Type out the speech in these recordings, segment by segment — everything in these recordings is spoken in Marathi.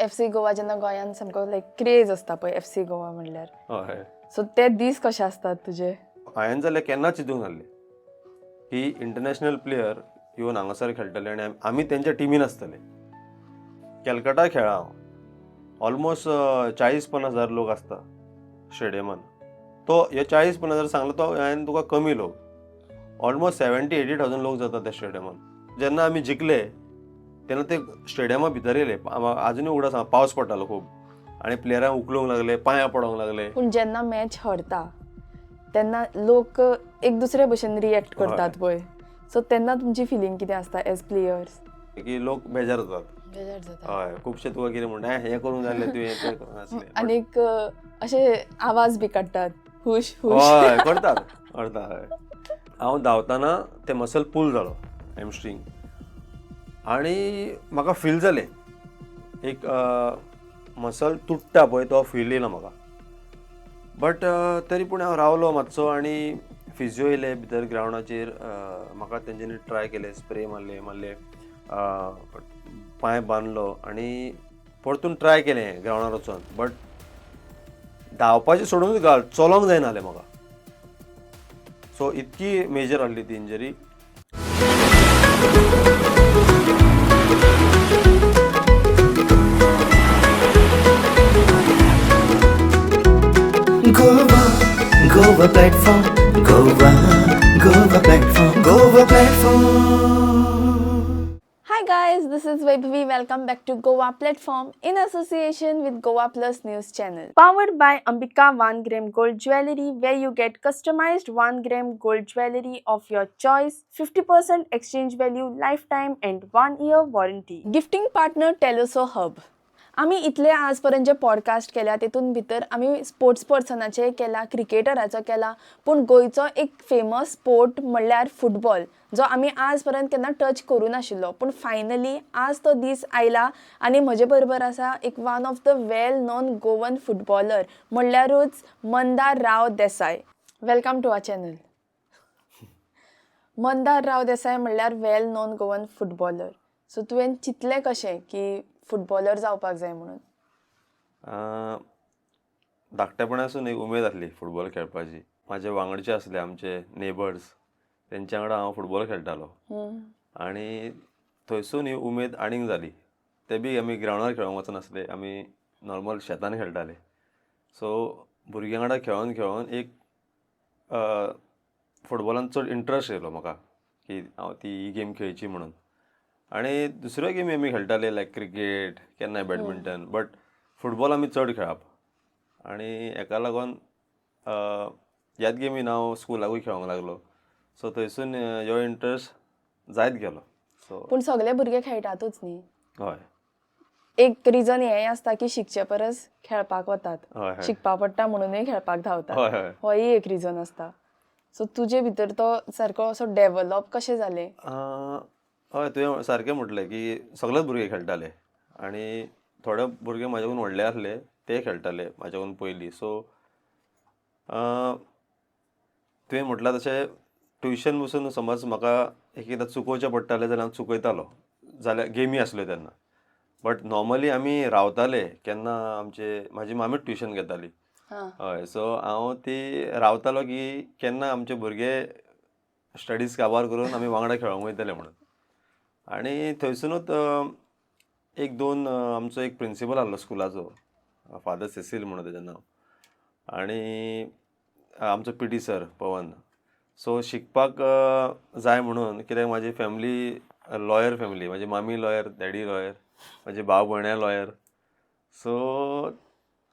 FC गोवा जेन्ना गोंयान सामको लायक क्रेज आसता पळय FC गोवा म्हणल्यार, हय सो ते दीस कशे आसतात तुजे? हांवें जाल्यार केन्नाच चिंतूंक नासलें की इंटरनॅशनल प्लेयर इवन हांगासर खेळटले आनी आमी तेंच्या टिमीन आसतले. कॅलकटा खेळ्ळा हांव. ऑलमोस्ट 40-50 लोक आसता स्टेडियमान. तो हे 40-50 सांगलो तो हांवें तुका कमी लोक. ऑलमोस्ट 70,000-80,000 लोक जाता त्या स्टेडियमान. जेन्ना आमी जिखले तेन्ना ते स्टेडियमा भितर येयले. आजुनूय उगडास सांग पावस पडटालो खूब आनी प्लेयरांक उखलूंक लागले, पांयां पडोंक लागले. पूण जेन्ना मॅच हरता तेन्ना लोक एक दुसरे भशेन रिएक्ट करतात पळय, सो तेन्ना तुमची फिलींग कितें आसता एज प्लेयर्स? की लोक बेजार जातात. बेजार जाता. हय खुबशे तुका कितें म्हणटा हें करूंक जाय तुवें तें करूंक नासलें. आनीक अशे आवाज बी काडटात, हुश हुश. हय करतात हय. हांव धांवतना ते मसल पूल जालो हॅमस्ट्रींग आनी म्हाका फील जालें एक मसल तुट्टा पळय तो फील येयला म्हाका. बट तरी पूण हांव रावलो मातसो आनी फिजिओ येयले भितर ग्रावंडाचेर. म्हाका तेंच्यांनी ट्राय केले, स्प्रे मारले पांय बांदलो आनी परतून ट्राय केलें ग्रावंडार वचोन. बट धांवपाचें सोडूनच घाल, चलोंक जायना जालें म्हाका. सो इतकी मेजर आहली ती injury. Goa platform, Goa platform. Hi guys, this is Vaibhavi. Welcome back to Goa Platform in association with Goa Plus News channel. Powered by Ambika 1 gram gold jewelry, where you get customized 1 gram gold jewelry of your choice, 50% exchange value, lifetime and 1 year warranty. Gifting partner Teluso Hub. आमी इतले आज पर्यंत जे पॉडकास्ट केल्या तितून भितर आमी स्पोर्ट्स पर्सनाचे केला, क्रिकेटराचो केला, पूण गोंयचो एक फेमस स्पोर्ट म्हणल्यार फुटबॉल, जो आमी आज पर्यंत केन्ना टच करूं नाशिल्लो. पूण फायनली आज तो दीस आयला आनी म्हजे बरोबर आसा एक one of the well known Goan footballer म्हणल्यारूच Mandar Rao Desai. Welcome to our channel. Mandar Rao Desai म्हणल्यार well known Goan footballer. So तुवें चिंतलें कशें की फुटबॉलर जावपाक जाय म्हणून? धाकटेपणासून एक उमेद आसली फुटबॉल खेळपाची. म्हाजे वांगडचे आसले आमचे नेबर्स, तेंच्या वांगडा हांव फुटबॉल खेळटालो आनी थंयसून ही उमेद आनीक जाली. ते बी आमी ग्रावंडार खेळोंक वचनासले, आमी नॉर्मल शेतान खेळटाले. सो भुरग्यां वांगडा खेळोन खेळोन एक फुटबॉलान चड इंट्रस्ट येयलो म्हाका की हांव ही गेम खेळची म्हणून. आनी दुसऱ्यो गेमी आमी खेळटाले लायक क्रिकेट, केन्नाय बॅडमिंटन, बट फुटबॉल आमी चड खेळप. आनी हेका लागोन ह्याच गेमीन हांव स्कुलाकूय खेळोंक लागलो. सो थंयसून ह्यो इंट्रस्ट जायत गेलो. सो पूण सगळे भुरगे खेळटातूच न्ही. हय एक रिजन हेंय आसता की शिकचे परस खेळपाक वतात, हय शिकपा पडटा म्हणूनय खेळपाक धांवतात. हय होय एक रिजन आसता. सो तुजे भितर तो सारको असो डेव्हलप कशें जालें? हय तुवें सारकें म्हटलें की सगळेच भुरगे खेळटाले आनी थोडे भुरगे म्हाज्याकून व्हडले आसले ते खेळटाले म्हाज्याकून पयलीं. सो तुवें म्हटलां तशें ट्युशन बसून समज म्हाका एकदां चुकोवचें पडटालें जाल्यार हांव चुकयतालो, जाल्यार गेमी आसल्यो तेन्ना. बट नॉर्मली आमी रावताले केन्ना म्हाजी मामीच ट्युशन घेताली. हय सो हांव ती रावतालो की केन्ना आमचे भुरगे स्टडीज काबार करून आमी वांगडा खेळोंक वयतले म्हणून. आनी थंयसुनूच एक दोन आमचो एक प्रिंसिपल आहलो स्कुलाचो, फादर सेसील म्हणून तेजें नांव, आनी आमचो पीटी सर पवन. सो शिकपाक जाय म्हणून, कित्याक म्हाजी फॅमिली लॉयर फॅमिली, म्हाजी मामी लॉयर, डॅडी लॉयर, म्हाजे भाव भयणां लॉयर. सो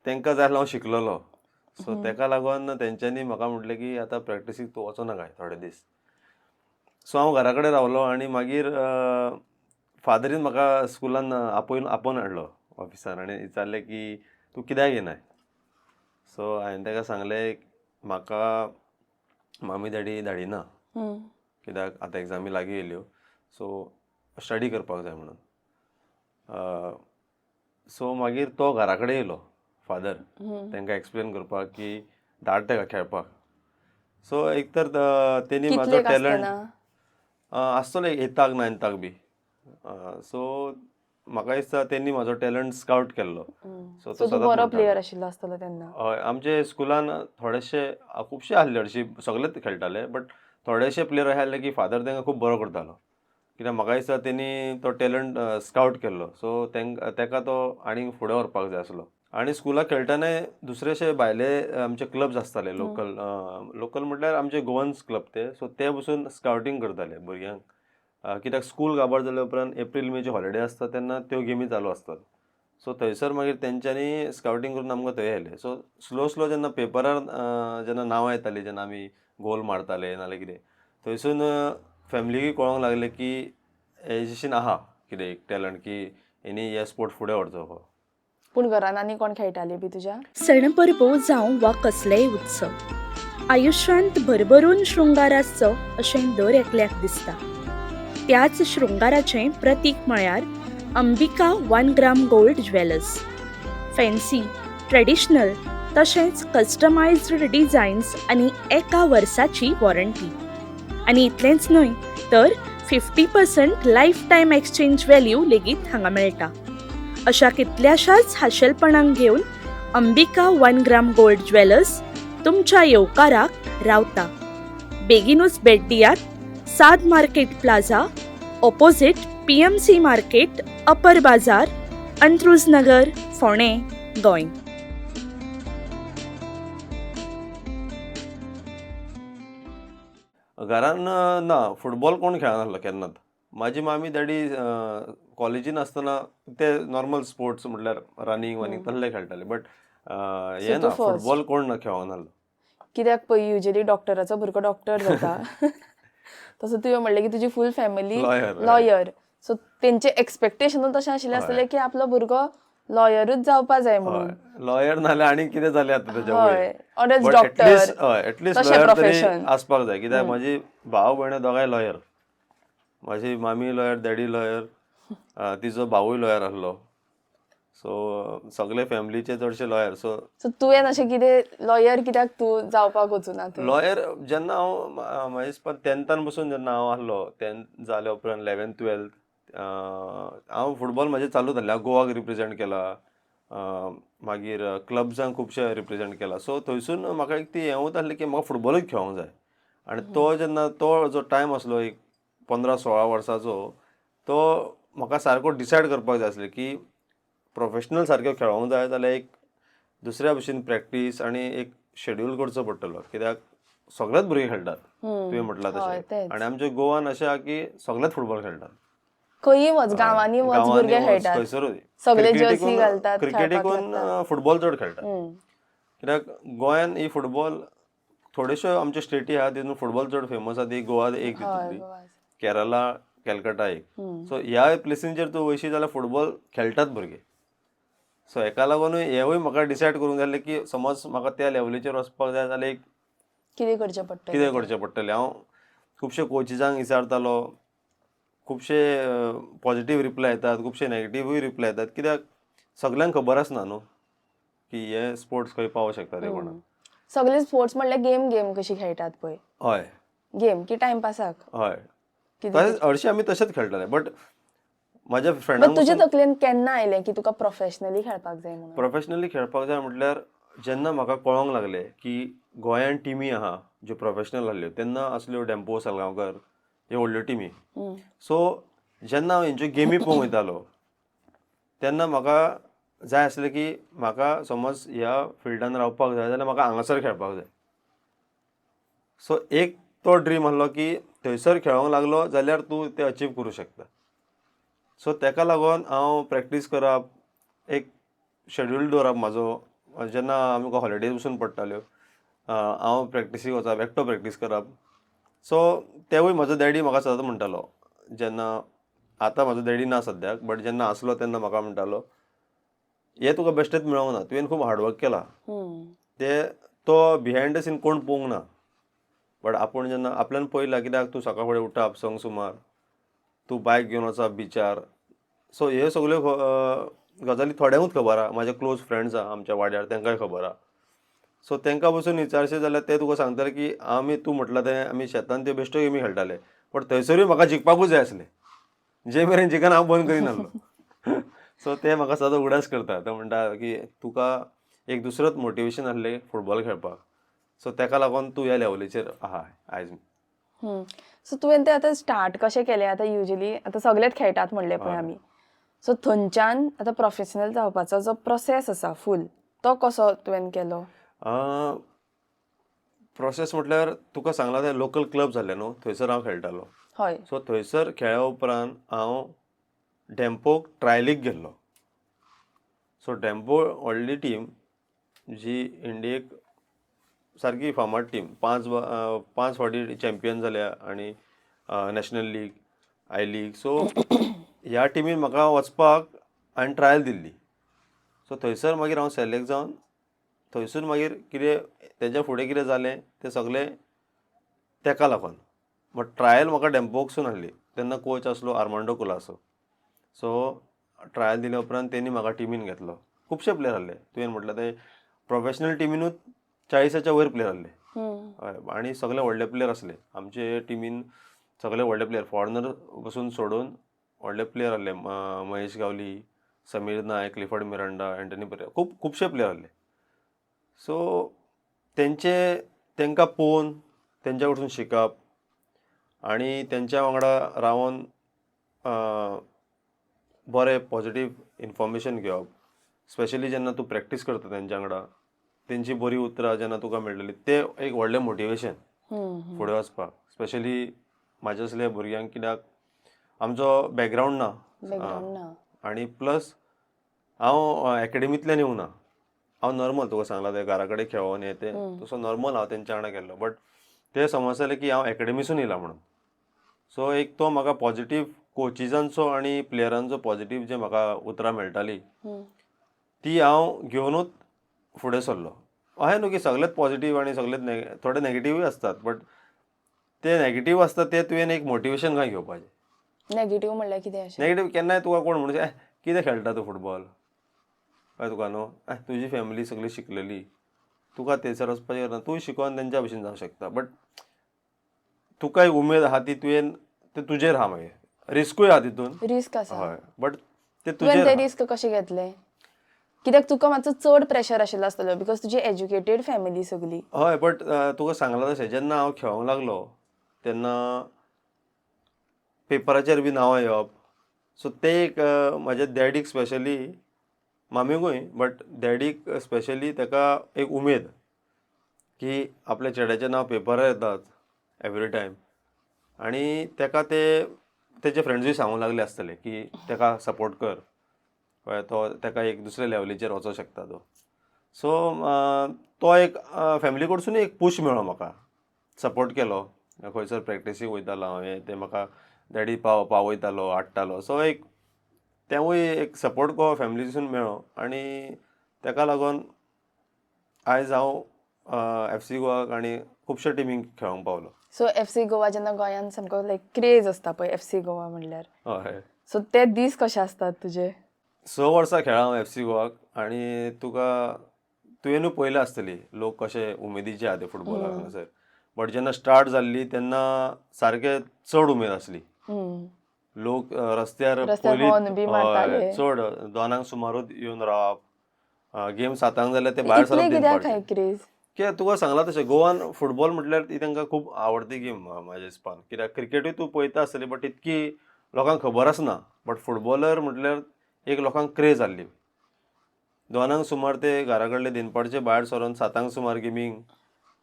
तांकां जाय आसलो हांव शिकलोलो. सो ताका लागून तेंच्यांनी म्हाका म्हटलें की आतां प्रॅक्टिसीक तूं वचोनाका थोडे दीस. सो हांव घरा कडेन रावलो आनी मागीर फादरीन म्हाका स्कुलान आपोवन हाडलो ऑफिसान आनी विचारलें की तूं कित्याक येनाय. सो हांवें ताका सांगलें म्हाका मामी डॅडी धाडिना कित्याक आतां एग्जामी लागीं येयल्यो, सो स्टडी करपाक जाय म्हणून. सो मागीर तो घरा कडेन येयलो फादर तांकां एक्सप्लेन करपाक की धाड ताका खेळपाक. सो एक तर तेणी म्हाजो टॅलंट आसतलो एक 8th 9th बी. सो म्हाका दिसता तेणी म्हाजो टॅलंट स्काउट केल्लो. सो सो तूं बरो प्लेयर आशिल्लो आसतलो तेन्ना. हय, आमचे स्कुलान थोडेशे खुबशे आहले, हरशीं सगळेच खेळटाले, बट थोडेशे प्लेयर अशे आहले की फादर तांकां खूब बरो करतालो. कित्याक म्हाका दिसता तेणी तो टॅलंट स्काउट केल्लो, सो तेका तो आनीक फुडें व्हरपाक जाय आसलो. आनी स्कुलाक खेळटनाय दुसरेशे भायले आमचे क्लब्स आसताले लोकल म्हटल्यार आमचे गोवन्स क्लब ते. सो ते पसून स्काउटींग करताले भुरग्यांक. कित्याक स्कूल काबार जाल्या उपरांत एप्रील मेचे हॉलिडे आसता तेन्ना त्यो गेमी चालू आसतात. सो थंयसर मागीर तेंच्यांनी स्काउटींग करून आमकां थंय व्हेले. सो स्लो जेन्ना पेपरार जेन्ना नांवां येतालीं, जेन्ना आमी गोल मारताले नाल्यार कितें, थंयसून फॅमिलीकूय कळोंक लागलें की हेजेशीन आहा कितें एक टॅलंट, की हेणी हे स्पोर्ट फुडें व्हरचो हो. पूण घरान आनी कोण खेळटाले बी तुज्या? सण परबो जावं वा कसलेय उत्सव आयुश्यांत भरभरून शृंगार आसचो अशें दर एकल्याक दिसता. त्याच शृंगाराचें प्रतीक म्हळ्यार Ambika 1 gram gold jewellers. Fancy, traditional तशेंच कस्टमायज्ड डिझायन्स आनी एका वर्साची वॉरंटी. आनी इतलेंच न्हय तर 50% लायफ टायम एक्सचेंज व्हॅल्यू लेगीत हांगा मेळटा. अशा कितल्याशाच खाशेलपणांक घेवन अंबिका 1 ग्राम गोल्ड ज्वेलर्स तुमच्या येवकाराक रावता. बेगीनूच भेट दियात. साद market plaza, opposite PMC market, upper Bazaar, Antruz नगर, फोंडे, गोंय. घरान ना, फुटबॉल कोण खेळनासलो केन्नाच. म्हाजी मामी डॅडी कॉलेजीन आसतना ते नॉर्मल स्पोर्ट्स म्हटल्यार रनिंग तसले खेळटाले, बट हे ना, तूं first. फुटबॉल कोण खेळोंक नासलो. कित्याक पळय युजली डॉक्टराचो भुरगो डॉक्टर जाता तसो तुवें म्हणलें की तुजी full family Lawyer, lawyer. So तेंचे एक्सपेक्टेशन तशें आशिल्लें आसतलें की आपलो भुरगो लॉयरूच जावपा जाय म्हणून. लॉयर नाल्यार आनी कितें जालें आतां तेच्या हय, or else doctor. एटलीस्ट तशें लॉयर तरी profession. आसपाक जाय. कित्याक म्हाजी भाव भयण दोगांय लॉयर. म्हाजी मामी लॉयर, डॅडी लॉयर, तिचो भावूय लॉयर आसलो. सो सगळे फॅमिलीचे चडशे लॉयर. सो तुवें अशें कितें लॉयर कित्याक तूं जावपाक वचूना थंय? लॉयर जेन्ना हांव म्हाज्या दिसता 10थान पसून जेन्ना हांव आहलो, 10th जाल्या उपरांत 11th 12th हांव फुटबॉल म्हाजें चालू जाल्लें. हांव गोवाक रिप्रेझेंट केला, मागीर क्लब्सांक खुबशे रिप्रेझेंट केला. सो थंयसून म्हाका एक ती हें वता आसली की म्हाका फुटबॉलूच खेळोंक जाय. आनी तो जो टायम आसलो एक 15-16 वर्साचो, तो म्हाका सारको डिसायड करपाक जाय आसलें की प्रोफेशनल सारकें खेळोंक जाय जाल्यार एक दुसऱ्या भशेन प्रॅक्टीस आनी एक शेड्यूल करचो पडटलो. कित्याक सगळेच भुरगे खेळटात, तुवें म्हटलां हय, तशें. तेंच. आनी आमच्या गोवान अशें आहा की सगळेच फुटबॉल खेळटात. खंयी वच, गांवांनी वच भुरगे खेळटात. खंयसरूय. सगळे जर्सी घालतात, क्रिकेटीकून फुटबॉल चड खेळटात. हम्म. कित्याक गोंयान ही फुटबॉल थोड्योश्यो आमच्यो स्टेटी आहा तितून फुटबॉल चड फेमस आहा. ती गोवा एक हय, तितूंतली, गोवा. केरला, कॅलकटा एक. सो ह्या प्लेसींचेर तूं वयशी जाल्यार फुटबॉल खेळटात भुरगे. सो हेका लागूनूय हेवूय म्हाका डिसायड करूंक जाय की समज म्हाका त्या लेवलीचेर वचपाक जाय जाल्यार एक कितें करचें पडटलें? कितें करचें पडटलें. हांव खुबशे कोचिजांक विचारतालो, खुबशे पॉझिटीव रिप्लाय येतात, खुबशे नॅगेटिव्हूय रिप्लाय येतात. कित्याक सगळ्यांक खबर आसना न्हू की हे स्पोर्ट्स खंय पावूं शकता ते कोणाक. सगळे स्पोर्ट्स म्हणल्यार गेम कशी खेळटात पळय, हय गेम की टायमपासाक? हय, कितें तशेंच हरशीं आमी तशेंच खेळटाले. बट म्हाज्या बट फ्रेंडांक तुजे तकलेन केन्ना आयलें की तुका प्रोफेशनली खेळपाक जाय म्हणून? प्रोफेशनली खेळपाक जाय म्हटल्यार जेन्ना म्हाका कळोंक लागलें की गोंयान टिमी आहा ज्यो प्रोफेशनल आहल्यो, तेन्ना असल्यो डॅम्पो, सालगांवकर ह्यो व्हडल्यो टिमी. सो जेन्ना हांव हेंच्यो गेमी पळोवंक वयतालो तेन्ना म्हाका जाय आसलें की म्हाका समज ह्या फिल्डान रावपाक जाय जाल्यार म्हाका हांगासर खेळपाक जाय. सो एक तो ड्रीम आसलो की थंयसर खेळोंक लागलो जाल्यार तूं तें अचीव करूं शकता. सो तेका लागून हांव प्रॅक्टीस करप, एक शेड्यूल दवरप म्हाजो. जेन्ना आमकां हॉलिडेज पसून पडटाल्यो हांव प्रॅक्टिसीक वचप, एकटो प्रॅक्टीस करप. सो तेवूय म्हाजो डॅडी म्हाका सदांच म्हणटालो, जेन्ना आतां म्हाजो डॅडी ना सद्याक, बट जेन्ना आसलो तेन्ना म्हाका म्हणटालो हें तुका बेश्टेच मेळोंक ना, तुवें खूब हार्डवर्क केला. तो बिहायंड द सीन कोण पळोवंक ना, बट आपूण जेन्ना आपल्यान पळयलां. कित्याक तूं सकाळ फुडें उठप संक सुमार, तूं बायक घेवन वचप बिचार. सो ह्यो सगळ्यो गजाली थोड्यांकूच खबर आहा. म्हाजे क्लोज फ्रेंड्स आहा आमच्या वाड्यार, तांकांय खबर आहा. सो तांकां पसून विचारचें जाल्यार ते तुका सांगतले की तूं म्हटलां तें आमी शेतान त्यो बेश्ट्यो गेमी खेळटाले, बट थंयसरूय म्हाका जिखपाकूच जाय आसलें. जे मेरेन जिखून हांव बंद करिनासलो. सो ते म्हाका सदां उगडास करता. तो म्हणटा की तुका एक दुसरोच मोटिवेशन आहलें फुटबॉल खेळपाक. सो तेका लागून तूं ह्या लेवलीचेर आहा आयज. सो तुवें तें आतां स्टार्ट कशें केलें? आतां युजली आतां सगळेच खेळटात म्हणलें पळय आमी. सो थंयच्यान आतां प्रोफेशनल जावपाचो जो प्रोसेस आसा फूल, तो कसो तुवें केलो? प्रोसेस म्हटल्यार तुका सांगलां ते लोकल क्लब जाल्ले न्हू, थंयसर हांव खेळटालो. हय. सो थंयसर खेळ्ळ्या उपरांत हांव डॅम्पोक ट्रायलीक गेल्लो. सो डॅम्पो व्हडली टीम जी इंडियेक सारकी फामाद टीम. 5 फावटी चॅम्पियन जाल्या आनी national league, I league. So ह्या टिमीन म्हाका वचपाक हांवें ट्रायल दिल्ली. सो थंयसर मागीर हांव सिलेक्ट जावन थंयसून मागीर कितें तेच्या फुडें कितें जालें तें सगळें तेका लागून. बट ट्रायल म्हाका डॅम्पोकसून आहली. तेन्ना कोच आसलो आर्मांडो कुलासो. सो ट्रायल दिल्या उपरांत तेणी म्हाका टिमीन घेतलो. खुबशे प्लेयर आहले. तुवें म्हटलें ते प्रोफेशनल टिमीनूच 40च्या वयर प्लेयर आहले. हय, आनी सगळे व्हडले प्लेयर आसले. आमचे टिमीन सगळे व्हडले प्लेयर, फॉरेनर पसून सोडून व्हडले प्लेयर आहले. महेश गावली, समीर नायक, क्लिफर्ड मिरांडा, एंटनी पेरेरा, खुबशे प्लेयर आहले. सो तेंकां पळोवन तेंच्या कडसून शिकप आनी तेंच्या वांगडा रावन बरें पॉजिटीव इन्फॉर्मेशन घेवप. स्पेशली जेन्ना तूं प्रॅक्टीस करता तेंच्या वांगडा, तेंची बरी उतरां जेन्ना तुका मेळटली, ते एक व्हडलें मोटिवेशन फुडें वचपाक. स्पेशली म्हाज्या असल्या भुरग्यांक, कित्याक आमचो बॅकग्रावंड ना आनी प्लस हांव एकेडमींतल्यान येवना. हांव नॉर्मल तुका सांगलां ते घरा कडेन खेळोन हें तें तसो नॉर्मल हांव तेंच्या वांगडा गेल्लो. बट ते समजताले की हांव एकेडमीसून येयला म्हणून. सो एक तो म्हाका पॉजिटीव कोचिजांचो आनी प्लेयरांचो पॉजिटीव जे म्हाका उतरां मेळटाली ती हांव घेवनूच फुडें सरलो. अशें न्हू की सगळेच पॉजिटीव आनी सगळेच थोडे नॅगेटिवूय आसतात. बट ते नॅगेटीव आसता ते तुवें एक मोटिवेशन काय घेवपाचें. नेगेटीव म्हणल्यार कितें अशें? नेगेटीव केन्नाय तुका कोण म्हणचे कितें खेळटा तूं फुटबॉल, काय तुका न्हू, तुजी फॅमिली सगळी शिकलेली, तुका थंयसर वचपाचें ना, तूं शिकोन तेंच्या भशेन जावंक शकता. बट तुका एक उमेद आहा ती तुवें ते तुजेर आहा. मागीर रिस्कूय आहा तितून. रिस्क आसा. हय, बट ते तुवें तुजेर ते आहा. रिस्क कशें घेतलें? कित्याक तुका मातसो चड प्रेशर आशिल्लो आसतलो, बिकॉज तुजी एज्युकेटेड फॅमिली सगळी. हय, बट तुका सांगलां तशें जेन्ना हांव खेळोंक लागलो तेन्ना पेपराचेर बी नांवां येवप. सो ते एक म्हाज्या डॅडीक स्पेशली, मामीकूय, बट डॅडीक स्पेशली तेका एक उमेद की आपल्या चेड्याचें नांव पेपरार येतात एवरी टायम. आनी तेका तेजे फ्रेंड्सूय सांगूंक लागले आसतले की तेका सपोर्ट कर, कळ्ळें, तो तेका एक दुसऱ्या लेवलीचेर वचोंक शकता तो. सो तो एक फॅमिली कडसूनय एक पूश मेळ्ळो म्हाका. सपोर्ट केलो. खंयसर प्रॅक्टिसीक वयतालो हांव, हें तें म्हाका डॅडी पावयतालो, हाडटालो. सो एक तेवूय एक सपोर्ट को फॅमिलीसून मेळ्ळो. आनी तेका लागून आयज हांव FC गोवाक आनी खुबश्या टिमींक खेळोंक पावलो. सो FC गोवा जेन्ना गोंयान सामको लायक क्रेज आसता पळय FC गोवा म्हणल्यार, हय, सो ते दीस कशे आसतात तुजे? 6 वर्सां खेळ्ळा हांव FC गोवाक. आनी तुवेंनूय पळयलें आसतली लोक कशे उमेदीचे आहा ते फुटबॉलाक हांगासर. बट जेन्ना स्टार्ट जाल्ली तेन्ना सारकें चड उमेद आसली. लोक रस्त्यार horn बी मारताले. चड 2 सुमारूच येवन रावप. गेम 7 जाल्यार ते भायर इतले सरप कित्याक दिवपाचे. काय क्रेज? कित्याक तुका सांगलां तशें गोवान फुटबॉल म्हटल्यार ती तांकां खूब आवडटी गेम म्हाज्या हिसपान. कित्याक क्रिकेटूय तूं पळयता आसतली बट इतकी लोकांक खबर आसना. बट फुटबॉलर म्हटल्यार एक लोकांक क्रेज आहली. 2 सुमार ते घरा कडले दिनपाडचे भायर सरोन 7 सुमार गेमींक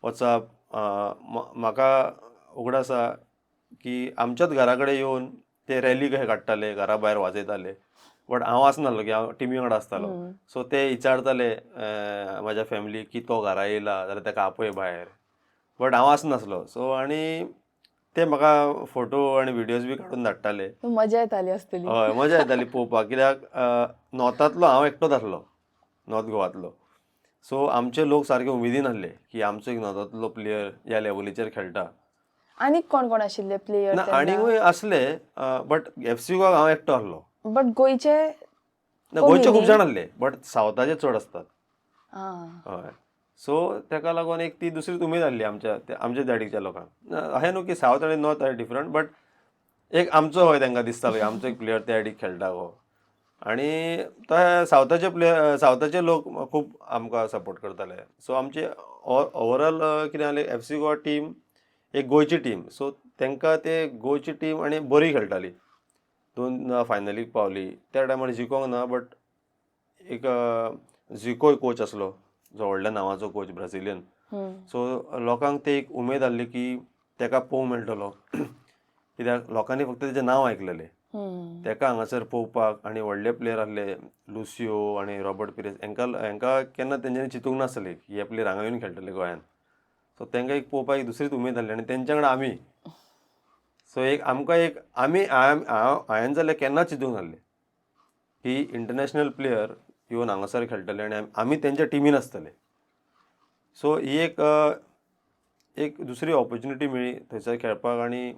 वचप. म्हाका उगडास आसा की आमच्याच घरा कडेन येवन ते रॅली कशे काडटाले, घरा भायर वाजयताले. बट हांव आसनासलो की हांव टिमी वांगडा आसतालो. सो ते विचारताले म्हाज्या फॅमिलीक की तो घरा येयला जाल्यार तेका आपय भायर. बट हांव आसनासलो. सो आनी ते म्हाका फोटो आनी विडियोज बी काडून धाडटाले. मजा येताली आसतली. हय, मजा येताली पळोवपाक. कित्याक नॉर्थांतलो हांव एकटोच आसलो, नॉर्थ गोवांतलो. सो आमचे लोक सारके उमेदीन आहले की आमचो एक नॉर्थांतलो प्लेयर ह्या लेवलीचेर खेळटा. आनी कोण कोण आशिल्ले प्लेयर? ना, आनीकूय असले. बट FC गोवाक हांव एकटो आहलो. बट गोंयचे? ना, गोंयचे खूब जाण आहले बट सावथाचे चड आसतात. हय. सो तेका लागून एक ती दुसरीच उमेद आहली आमच्या डॅडीच्या लोकांक. अशें न्हू की सावथ आनी नॉर्थ आर डिफरंट, बट एक आमचो हय तांकां दिसतालो की आमचो एक प्लेयर त्या डॅडीक खेळटा गो. आणि सावथाचे लोक खूब आमकां सपोर्ट करताले. सो आमचे ओवरऑल कितें जालें, FC गोवा टीम एक गोंयची टीम. सो तांकां ते गोंयची टीम आनी बरी खेळटाली. 2 फायनलीक पावली. त्या टायमार जिखोंक ना, बट एक झिको कोच आसलो, जो व्हडल्या नांवाचो कोच ब्राझिलियन. सो लोकांक ते एक उमेद आहली की ताका पळोवंक मेळटलो. कित्याक लोकांनी फक्त तेजें नांव आयकलेलें. ताका हांगासर पळोवपाक, आनी व्हडले प्लेयर आहले लुसियो आनी रॉबर्ट पिरेस, हांकां केन्ना तेंच्यांनी चिंतूंक नासलें की हे प्लेयर हांगा येवन खेळटले गोंयांत. सो तांकां एक पळोवपाक एक दुसरीच उमेद आहली, आनी तेंच्या वांगडा आमी. सो एक आमकां एक हांवें जाल्यार केन्नाच चिंतूंक नासलें की इंटरनॅशनल प्लेयर येवन हांगासर खेळटले आनी आमी तेंच्या टिमीन आसतले. सो ही एक दुसरी ऑपॉर्च्युनिटी मेळ्ळी थंयसर खेळपाक. आनी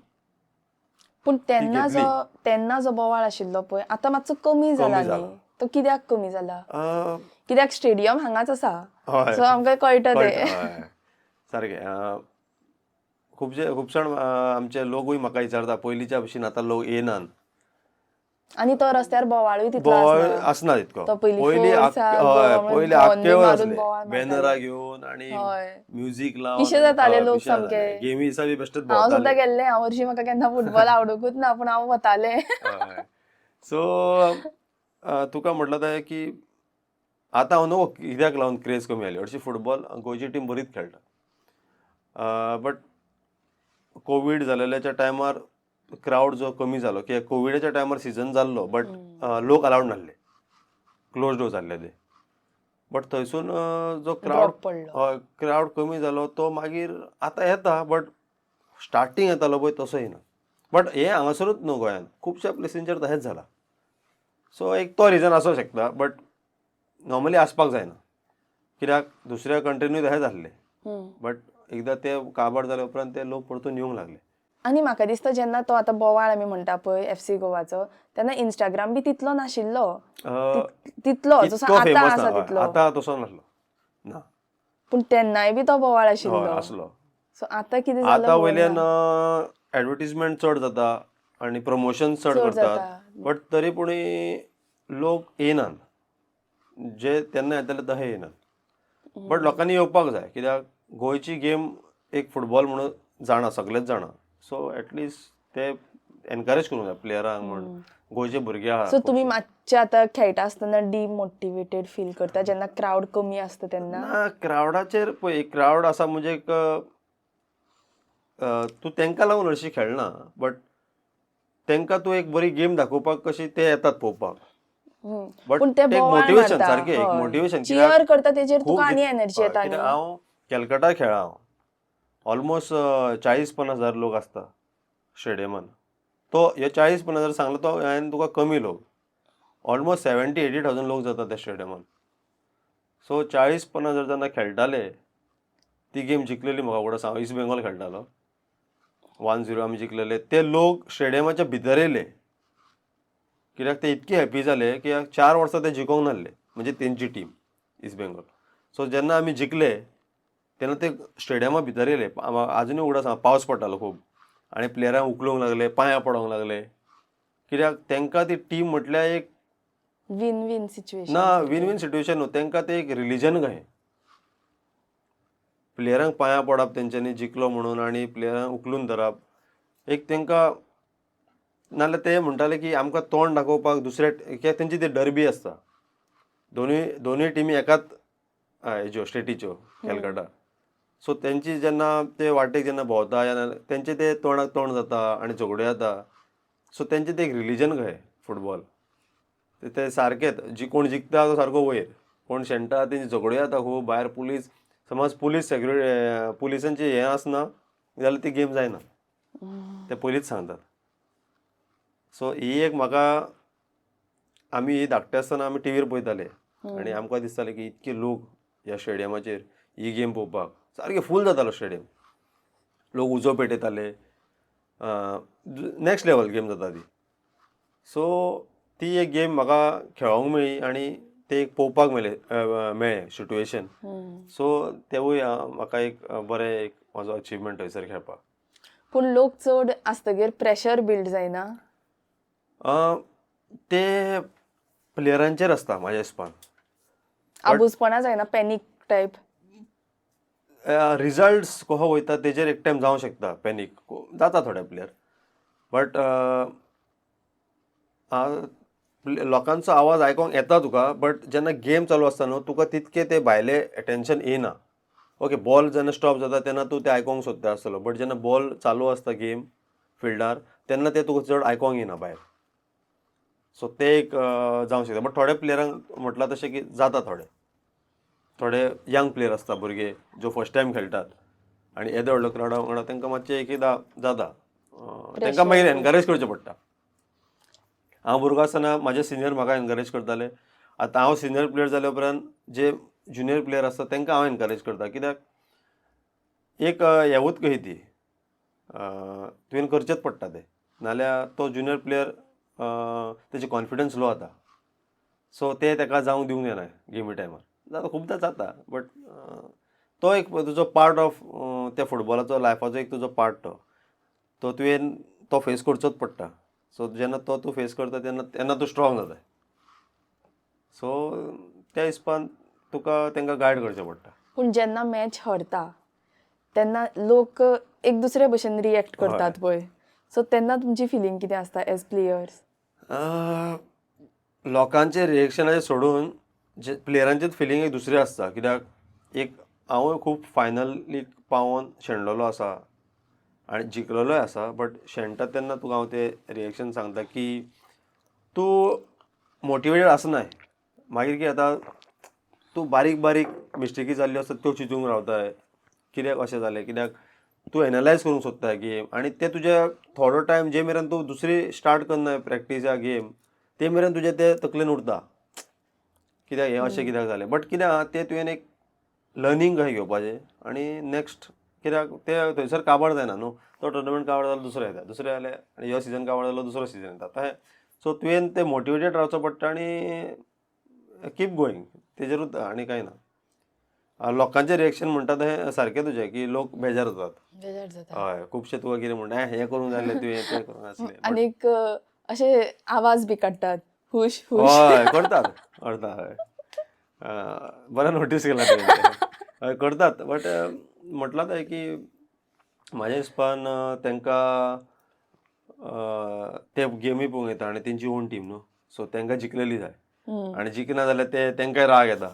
पूण तेन्ना जो बोवाळ आशिल्लो पळय, आतां मातसो कमी जाला न्ही. तो कित्याक कमी जाला? कित्याक स्टेडियम हांगाच आसा, सो आमकां कळटा ते. सारकें. खूब जाण आमचे लोकूय म्हाका विचारता, पयलींच्या भशेन आतां लोक येयनात. आनी तो रस्त्यार बोवाळूय तितलो बोवाळ आसना. आसना तितको. तो पयलीं पयलीं force पयलीं मारून आख्खेवर मारून आसले, बोवाळ मारताले. बॅनरां घेवन आनी हय. म्युजीक लावन पिशे जाताले लोक पिशे जाताले. सामके. गेमी दिसा बी बेश्टेच हांव सुद्दां भोंवताले. गेल्लें. हांव हरशीं म्हाका केन्ना फुटबॉल आवडूंकूच ना, पूण हांव वतालें. सो तुका म्हटलं थंय की आतां हांव न्हू कित्याक लागून क्रेज कमी जाली. हरशी फुटबॉल गोंयची टीम बरीच खेळटा. बट कोवीड जालेल्याच्या टायमार क्रावड जो कमी जालो, कित्याक कोविडाच्या टायमार सिजन जाल्लो, बट लोक अलावड नासले, क्लोज डोर जाल्ले ते. बट थंयसून जो Drop पडलो. क्रावड कमी जालो, तो मागीर आतां येता, बट स्टार्टींग येतालो पळय तसो येना. बट हे हांगासरूच न्हू, गोंयांत खुबश्या प्लेसींचेर तशेंच जाला. सो एक तो रिजन आसूं शकता, बट नॉर्मली आसपाक जायना. कित्याक दुसऱ्या कंट्रीनूय तशेंच जाल्लें. बट एकदां ते काबार जाले उपरांत ते लोक परतून येवंक लागले. आनी म्हाका दिसता जेन्ना तो आतां बोवाळ आमी म्हणटा पळय FC गोवाचो, तेन्ना इंस्टाग्राम बी तितलो नाशिल्लो. तितलो जसो आतां आसा तितलो. आतां तसो नासलो ना. पूण तेन्नाय बी तो बोवाळ हय, आशिल्लो. आसलो. सो आतां कितें आतां जालें वयल्यान एडवर्टिजमेंट चड जाता आनी प्रमोशन चड करतात. जाता. बट तरी पूणय लोक येयनात. जे तेन्ना येताले तशे येयनात. बट लोकांनी येवपाक जाय, कित्याक गोंयची गेम एक फुटबॉल म्हणून जाणा, सगळेच जाणा. सो एटलिस्ट ते एनकरेज करूंक जाय प्लेयरांक म्हण, गोंयचे भुरगे आहा. सो तुमी मातशे आतां खेळटा आसतना डिमोटिवेटेड फील करता जेन्ना क्रावड कमी आसता तेन्ना? ना, क्रावडाचेर पळय, क्रावड आसा म्हणजे एक तूं तांकां लागून हरशीं खेळना, बट तांकां तूं एक बरी गेम दाखोवपाक कशी ते येतात पळोवपाक. बट पूण ते बोवाळ मोटिवेशन मारता. सारकें, एक हय. मोटिवेशन. चियर करता तेजेर तुका आनी एनर्जी येता न्ही. हांव कॅलकटा खेळ्ळा. हांव ऑलमोस्ट 40-50 हजार लोक आसता स्टेडियमान. तो हे 40-50 हजार सांगलो तो हांवें तुका कमी लोक. ऑलमोस्ट 70,000-80,000 लोक जाता त्या स्टेडियमान. सो 40-50 हजार जेन्ना खेळटाले, ती गेम जिखलेली म्हाका फुडें सांग. ईस्ट बेंगॉल खेळटालो, 1-0 आमी जिखलेले. ते लोक स्टेडियमाच्या भितर येयले, कित्याक ते इतके हॅपी जाले की 4 वर्सां ते जिखोंक नासले, म्हणजे तेंची टीम ईस्ट बेंगॉल. सो जेन्ना आमी जिखले तेन्ना ते स्टेडियमा भितर येयले. आजुनूय उगडास सांग, पावस पडटालो खूब, आनी प्लेयरांक उखलूंक लागले, पांयां पडोंक लागले. कित्याक तांकां ती टीम म्हटल्यार एक विन विन सिच्युएशन. ना, विन विन सिट्युएशन न्हू, तांकां ते एक रिलीजन कहें. प्लेयरांक पांयां पडप तेंच्यांनी जिखलो म्हणून, आनी प्लेयरांक उखलून धरप. एक तांकां नाल्यार ते म्हणटाले की आमकां तोंड दाखोवपाक दुसऱ्या, कित्याक तेंची ती डर्बी आसता. दोनूय टिमी एकाच हेज्यो स्टेटीच्यो, कॅलकटा. सो तेंची जेन्ना ते वाटेक जेन्ना भोंवता, तेंचे ते तोंडाक तोंड जाता आनी झगड्यो जाता. सो तेंचे ते एक रिलीजन कहें फुटबॉल. ते सारकेंच, कोण जिखता तो सारको वयर, कोण शेणटा तेंची झगड्यो जाता खूब. भायर समज पुलिसांची हें आसना जाल्यार ती गेम जायना, ते पयलींच सांगतात. सो ही एक म्हाका, आमी ही धाकटे आसतना आमी टीव्हीर पळयताले आनी आमकां दिसतालें की इतके लोक ह्या स्टेडियमाचेर ही गेम पळोवपाक. सारकें फूल जातालो स्टेडियम, लोक उजो पेटयताले. नेक्स्ट लेवल गेम जाता ती. सो ती एक गेम म्हाका खेळोंक मेळ्ळी आनी ते एक पळोवपाक मेळ्ळें सिट्युएशन. सो तेवूय म्हाका एक बरें एक म्हाजो अचिवमेंट थंयसर खेळपाक. पूण लोक चड आसतकीर प्रेशर बिल्ड जायना? ते प्लेयरांचेर आसता म्हाज्या हिसपान. आबूजपणा जायना पॅनिक टायप. रिजल्ट्स कसो वयता तेजेर एक टायम जावंक शकता पॅनीक जाता थोडे प्लेयर. बट लोकांचो आवाज आयकोंक येता तुका, बट जेन्ना गेम चालू आसता न्हू तुका तितके ते भायले अटेन्शन येना. ओके, बॉल जेन्ना स्टॉप जाता तेन्ना तूं ते आयकोंक सोदता आसतलो, बट जेन्ना बॉल चालू आसता गेम फिल्डार तेन्ना ते तुका चड आयकोंक येना भायर. सो ते एक जावंक शकता. बट थोडे प्लेयरांक म्हटलां तशें की जाता थोडे यंग प्लेयर आसता भुरगे ज्यो फर्स्ट टायम खेळटात आनी येदे व्हडलो क्रावडा वांगडा तांकां मातशें एकदां जाता. तांकां मागीर एनकरेज करचें पडटा. हांव भुरगो आसतना म्हाजे सिनियर म्हाका एनकरेज करताले. आतां हांव सिनियर प्लेयर जाल्या उपरांत जे ज्युनियर प्लेयर आसता तांकां हांव एनकरेज करता. कित्याक एक हेवूच कशी ती तुवें करचेंच पडटा तें, नाल्यार तो ज्युनियर प्लेयर तेजी कॉन्फिडन्स लो जाता. सो ते ताका जावंक दिवंक जायना गेमी टायमार. जाता खुबदां जाता, बट तो एक तुजो पार्ट ऑफ त्या फुटबॉलाचो लायफाचो एक तुजो पार्ट तो तुवें तो फेस करचोच पडटा. सो जेन्ना तो तूं फेस करता तेन्ना तूं स्ट्रॉंग जाता. सो त्या हिसपान तुका तांकां गायड करचें पडटा. पूण जेन्ना मॅच हरता तेन्ना लोक एक दुसरे भशेन रिएक्ट करतात पळय, सो तेन्ना तुमची फिलींग कितें आसता एज प्लेयर्स? लोकांचे रिएक्शनाचे सोडून जे प्लेयरांचेच फिलींग एक दुसरी आसता. कित्याक एक हांवूय खूब फायनलीक पावोन शेणलेलो आसा आनी जिखलेलोय आसा. बट शेणटा तेन्ना तुका हांव ते रिएक्शन सांगता की तूं मोटिवेटेड आसनाय. मागीर कितें जाता, तूं बारीक बारीक मिस्टेकी जाल्ल्यो आसता त्यो चिंतूंक रावताय कित्याक अशें जालें, कित्याक तूं एनालायज करूंक सोदताय गेम आनी ते तुजे थोडो टायम जे मेरेन तूं दुसरी स्टार्ट करनाय प्रॅक्टीस या गेम ते मेरेन तुजे ते तकलेन उरता कित्याक हें अशें कित्याक जालें. बट कितें आहा तें तुवें एक लर्निंग कशें घेवपाचें आनी नेक्स्ट कित्याक ते थंयसर काबार जायना न्हू. तो टुर्नामेंट काबार जालो दुसरो येता, दुसरें जालें आनी ह्यो सिजन काबार जालो दुसरो सिजन येता तशें. सो तुवें ते मोटिवेटेड रावचो पडटा आनी कीप गोईंग तेजेरूच आनी कांय ना. लोकांचें रिएक्शन म्हणटा तें सारकें तुजें की लोक बेजार जातात. हय, खुबशे तुका कितें म्हणटा हें करूंक जाय आसलें तुवें तें करूंक आसलें. आनीक अशे आवाज बी काडटात हुश हुश. हय करतात हय. बरें नोटीस केला हय करतात. बट म्हटलां तें की म्हाज्या हिसपान तांकां ते गेमी पळोवंक येता आनी तेंची ओन टीम न्हू. सो तांकां जिखलेली जाय आनी जिखना जाल्यार ते तांकांय राग येता.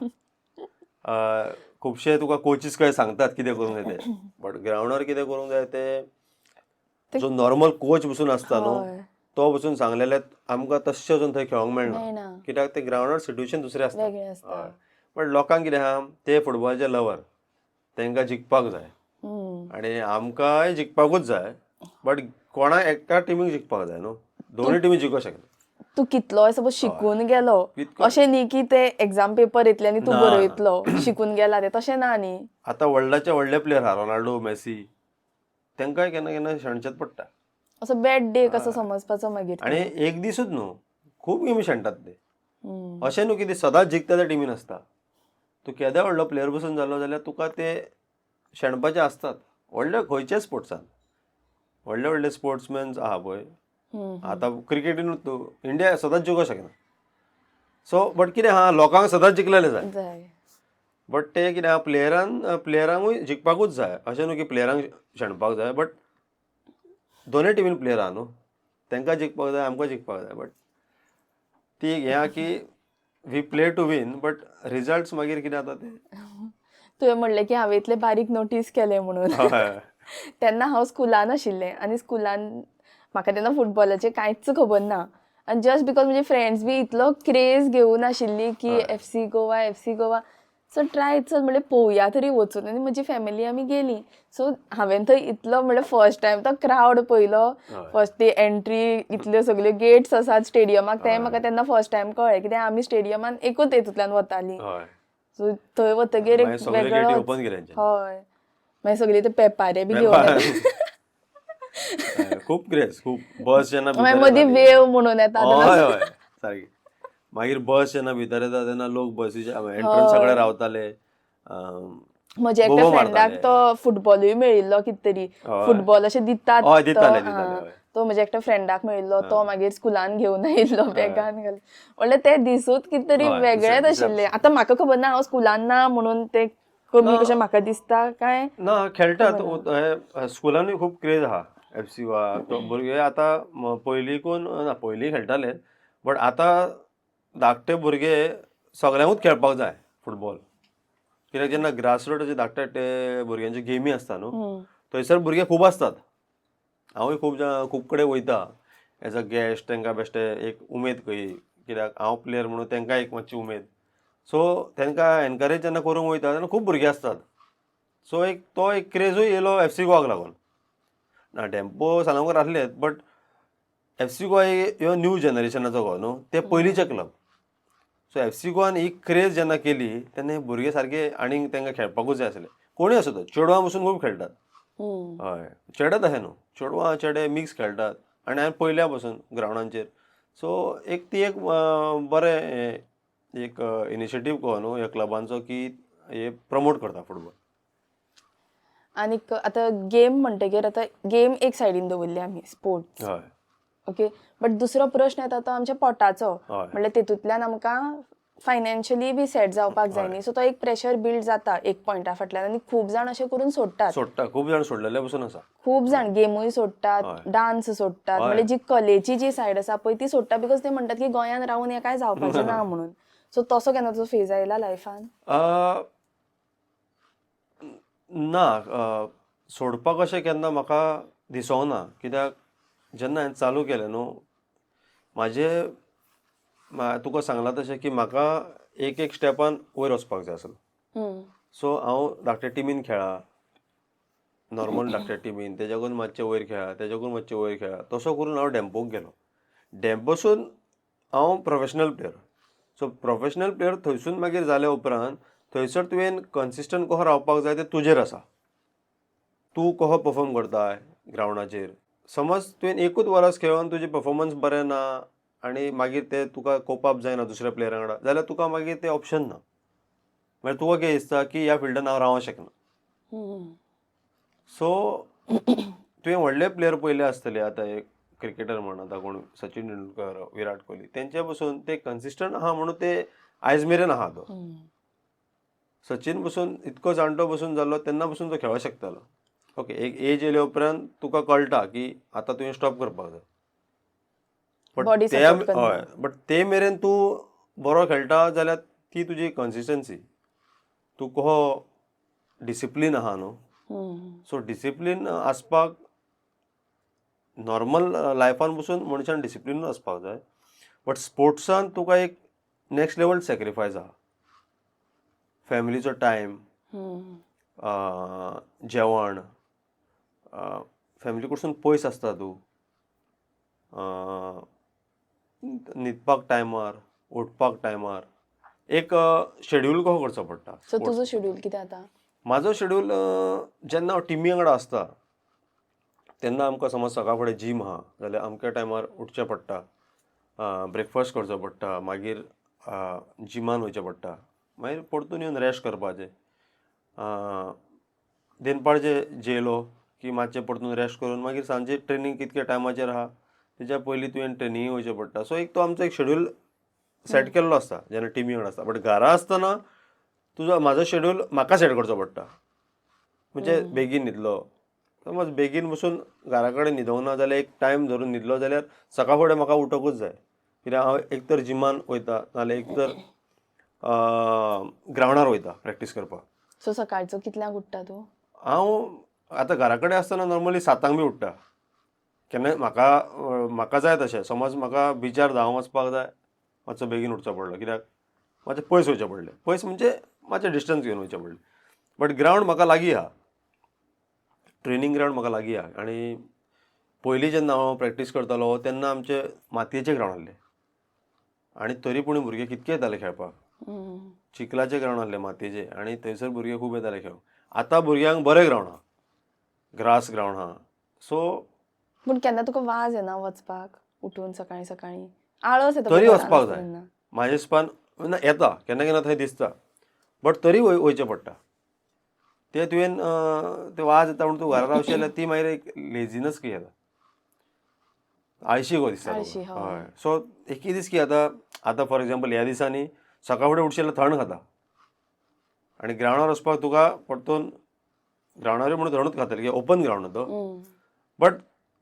खुबशे तुका कोचीस काय सांगतात कितें करूंक जाय तें, बट ग्रावंडार कितें करूंक जाय ते जो नॉर्मल कोच बसून आसता न्हू तो बसून सांगलेले आमकां तशें वचून थंय खेळोंक मेळना. कित्याक ते ग्रावंडार सिट्युएशन दुसरें आसता. हय, बट लोकांक कितें आहा ते फुटबॉलाचे लवर तांकां जिखपाक जाय आनी आमकांय जिखपाकूच जाय. बट कोणा एका टिमीक जिखपाक जाय न्हू, दोनूय टिमी जिखूंक शकना. तूं कितलोय सपोज शिकून गेलो अशें न्ही की ते एक्झाम पेपर येतले आनी तूं बरयतलो शिकून गेला ते तशें ना न्ही. आतां व्हडल्याचे व्हडले प्लेयर आहा रोनाल्डो मेसी तांकांय केन्ना केन्ना शेणचेच पडटा. असो बॅड डे कसो समजपाचो मागीर. आनी एक दिसूच न्हू खूब गेमी शेणटात ते. अशें न्हू की ते सदांच जिखता त्या टिमीन आसता. तूं केदे व्हडलो प्लेयर बसून जालो जाल्यार तुका ते शेणपाचे आसतात. व्हडले खंयचे स्पोर्ट्सान व्हडले व्हडले स्पोर्ट्समॅन्स आहा पळय. आतां क्रिकेटीनूच तूं इंडिया सदांच जिखूंक शकना. सो बट कितें आहा लोकांक सदांच जिखलेले जाय. बट ते कितें आहा प्लेयरांकूय जिखपाकूच जाय. अशें न्हू की प्लेयरांक शेणपाक जाय. बट दोनूय टिमीन प्लेयर आहा न्हू, तांकां जिखपाक जाय आमकां जिखपाक जाय. बट ती हें आहा की we play to win, but results मागीर कितें जाता ते तुवें म्हणलें की हांवें इतले बारीक नोटीस केले म्हणून. तेन्ना हांव स्कुलान आशिल्लें आनी स्कुलान म्हाका तेन्ना फुटबॉलाचें कांयच खबर ना. आनी जस्ट बिकॉज म्हजे फ्रेंड्स बी इतलो क्रेज घेवन आशिल्ली की FC गोवा सो ट्राय चल म्हणलें पळोवया तरी वचून. आनी म्हजी फॅमिली आमी गेली. सो हांवें थंय इतलो म्हणल्यार फर्स्ट टायम तो क्रावड पळयलो. फर्स्ट ती एंट्री इतल्यो सगल्यो गेट्स आसात स्टेडियमाक तें म्हाका तेन्ना फर्स्ट टायम कळ्ळें. कित्याक आमी स्टेडियमान एकूच हेतूंतल्यान वतालीं. सो थंय वतगीर एक वेगळो हय मागीर सगळे ते पेपारे बी घेवन खूब क्रेज खूब. बस जेन्ना मदीं वेव म्हणून येता. हय हय सारकी. मागीर बस जेन्ना भितर येता तेन्ना लोक बसीच्या एंट्रन्सा कडेन रावताले. म्हज्या एकट्या बोबो फ्रेंडाक मारताले. तो फुटबॉलूय मेळिल्लो कितें तरी हय. फुटबॉल अशें दितात हय, तो, दिताले, हा. दिताले, हय. तो म्हज्या एकट्या फ्रेंडाक मेळिल्लो तो हय. मागीर स्कुलान घेवन आयिल्लो हय. बॅगान घालून. म्हणल्यार ते दिसूच कितें तरी हय, वेगळेच दुसऱ्या आशिल्ले. भशेन. आतां म्हाका खबर ना हांव स्कुलान ना म्हणून ते कमी ना. कशें म्हाका दिसता काय ना खेळटात खबर ना. हे स्कुलानूय खूब क्रेज आहा FC वा तो भुरगे आतां पयलींकून ना पयलीं खेळटाले बट आतां धाकटे भुरगे सगळ्यांकूच खेळपाक जाय फुटबॉल कित्याक जेन्ना ग्रासरूट अशे धाकटे धाकटे भुरग्यांच्यो गेमी आसता न्हू हम्म. थंयसर भुरगे खूब आसतात. हांवूय खूब कडेन वयता एज अ गॅस्ट तांकां बेश्टे एक उमेद कही कित्याक हांव प्लेयर म्हणून तांकां एक मातशी उमेद सो तांकां एनकरेज जेन्ना करूंक वयता तेन्ना खूब भुरगे आसतात. सो तो एक क्रेजूय येयलो FC गोवाक लागून ना डेम्पो सालांकर आसलेत बट FC गोवा ह्यो न्यू जनरेशनाचो गो न्हू ते पयलींचे क्लब सो FC गोवान ही क्रेज जेन्ना केली तेन्ना हे भुरगे सारके आनीक तांकां खेळपाकूच जाय आसले कोणूय आसूं तो चेडवां पसून खूब खेळटात. हम्म. हय चेडेच अशें न्हू चेडवां चेडे मिक्स खेळटात आनी हांवें पयल्या पसून ग्रावंडाचेर सो ती एक बरें एक इनिशिएटीव कहो न्हू ह्या क्लबांचो की हे प्रमोट करता फुटबॉल. आनीक आतां गेम म्हणटकीर आतां गेम एक सायडीन दवरली आमी स्पोर्ट्स हय ओके बट दुसरो प्रश्न येता तो आमच्या पोटाचो हय. म्हणल्यार तेतूंतल्यान आमकां फायनान्शियली बी सेट जावपाक जाय न्ही सो तो एक प्रेशर बिल्ड जाता एक पॉयंटा फाटल्यान आनी खूब जाण अशें करून सोडटात सोडटा खूब जाण सोडलेले पसून आसा. खूब जाण गेमूय सोडटात हय. डान्स सोडटात हय. म्हणजे जी कलेची जी सायड आसा पळय ती सोडटा बिकॉज ते म्हणटात की गोंयान रावन हें काय जावपाचें ना म्हणून सो तसो केन्ना तुजो फेज आयला लायफान ना सोडपाक अशें केन्ना म्हाका दिसोंक ना कित्याक जेन्ना हांवें चालू केलें न्हू तुका सांगलां तशें की म्हाका एक एक स्टेपान वयर वचपाक जाय आसलो सो हांव धाकट्या टिमीन खेळा नॉर्मल धाकट्या टिमीन तेज्याकून मातशें वयर खेळा तेज्याकून मातशें वयर खेळा तसो करून हांव डेम्पोक गेलो डेम्पोसून हांव professional player so professional player थंयसून मागीर जाल्या उपरांत थंयसर तुवें कन्सिस्टंट कसो रावपाक जाय तें तुजेर आसा तूं कसो परफॉर्म करताय ग्रावंडाचेर समज तुवें एकूच वरस खेळोन तुजें परफॉर्मन्स बरें ना आनी मागीर ते तुका कोप अप जायना दुसऱ्या प्लेयरा वांगडा जाल्यार तुका मागीर तें ऑप्शन ना मागीर तुका कितें दिसता की ह्या फिल्डान हांव रावंक शकना सो तुवें व्हडले प्लेयर पयले आसतले आतां एक क्रिकेटर म्हण आतां कोण सचिन तेंडुलकर विराट कोहली तेंचे पसून ते कन्सिस्टंट आहा म्हणून ते आयज मेरेन आहा तो सचिन पसून इतको जाणटो पसून जाल्लो तेन्ना पसून तो खेळूंक शकतालो ओके एक एज येयले उपरांत तुका कळटा की आतां तुवें स्टॉप करपाक जाय Body support करना. हय बट ते मेरेन तूं बरो खेळटा जाल्यार ती तुजी कन्सिस्टन्सी तूं कसो डिसिप्लीन आहा न्हू सो डिसिप्लीन आसपाक नॉर्मल लायफान पसून मनशान डिसिप्लीनूच आसपाक जाय बट स्पोर्ट्सान तुका एक नेक्स्ट लेवल सॅक्रिफायस आहा फॅमिलीचो टायम जेवण फॅमिली कडसून पयस आसता तूं न्हिदपाक टायमार उठपाक टायमार एक शेड्यूल कसो करचो पडटा सो तुजो शेड्यूल कितें आतां म्हाजो शेड्यूल जेन्ना हांव टिमी वांगडा आसता तेन्ना आमकां समज सकाळ फुडें जीम आहा जाल्यार अमक्या टायमार उठचें पडटा ब्रेकफास्ट करचो पडटा मागीर जिमान वयचें पडटा मागीर परतून येवन रेस्ट करपाचें देनपारचे जेयलो की मातशें परतून रेस्ट करून मागीर सांजे ट्रेनींग कितके टायमाचेर आहा तेच्या पयलीं तुवें ट्रेनिंगेक वयचें पडटा सो एक तो आमचो एक शेड्यूल सेट केल्लो आसता जेन्ना टिमी वांगडा आसता बट घरा आसतना म्हाजो शेड्यूल म्हाका सेट करचो पडटा म्हणजे बेगीन न्हिदलो समज बेगीन बसून घरा कडेन न्हिदोंक ना जाल्यार एक टायम धरून न्हिदलो जाल्यार सकाळ फुडें म्हाका उठोकूच जाय कित्याक हांव एक तर जिमान वयता नाल्यार एक तर ग्रावंडार वयता प्रॅक्टीस करपाक सो सकाळचो कितल्यांक उठ्ठा तूं हांव आतां घरा कडेन आसतना नॉर्मली 7 बी उठ्ठा केन्नाय म्हाका जाय तशें समज म्हाका बिचार धांवूंक वचपाक जाय मातसो बेगीन उठचो पडलो कित्याक मातशें पयस वयचें पडलें पयस म्हणजे मातशें डिस्टन्स घेवन वयचें पडलें बट ग्रावंड म्हाका लागीं आहा ट्रेनींग ग्रावंड म्हाका लागीं आहा आनी पयलीं जेन्ना हांव प्रॅक्टीस करतालो तेन्ना आमचे मातयेचे ग्रावंड आसले आनी तरी पूण भुरगे कितके येताले खेळपाक चिखलाचे ग्रावंड आसले मातयेचे आनी थंयसर भुरगे खूब येताले खेळूंक आतां भुरग्यांक बरें ग्रावंड आहा ग्रास ग्रावंड आहा सो पूण केन्ना तुका वाज येना वचपाक उठून सकाळीं सकाळीं आळस येता तरी पळय वचपाक घरान जाय आसतना. म्हाज्या हिसपान येता केन्ना केन्ना थंय दिसता बट तरी वयचें पडटा ते तुवें ते वाज येता म्हणून तूं घरा रावशी जाल्यार ती मागीर एक लेझिनस की येता, आळशी कहो दिसता आळशी, तुका. हय. हय. सो एक दीस की आतां फॉर एग्जाम्पल ह्या दिसांनी सकाळ फुडें उठशी जाल्यार थंड खाता आनी ग्रावंडार वचपाक तुका परतून ग्रावंडारूय म्हणून थंडूच खातले कित्याक ओपन ग्रावंड न्हू तो. बट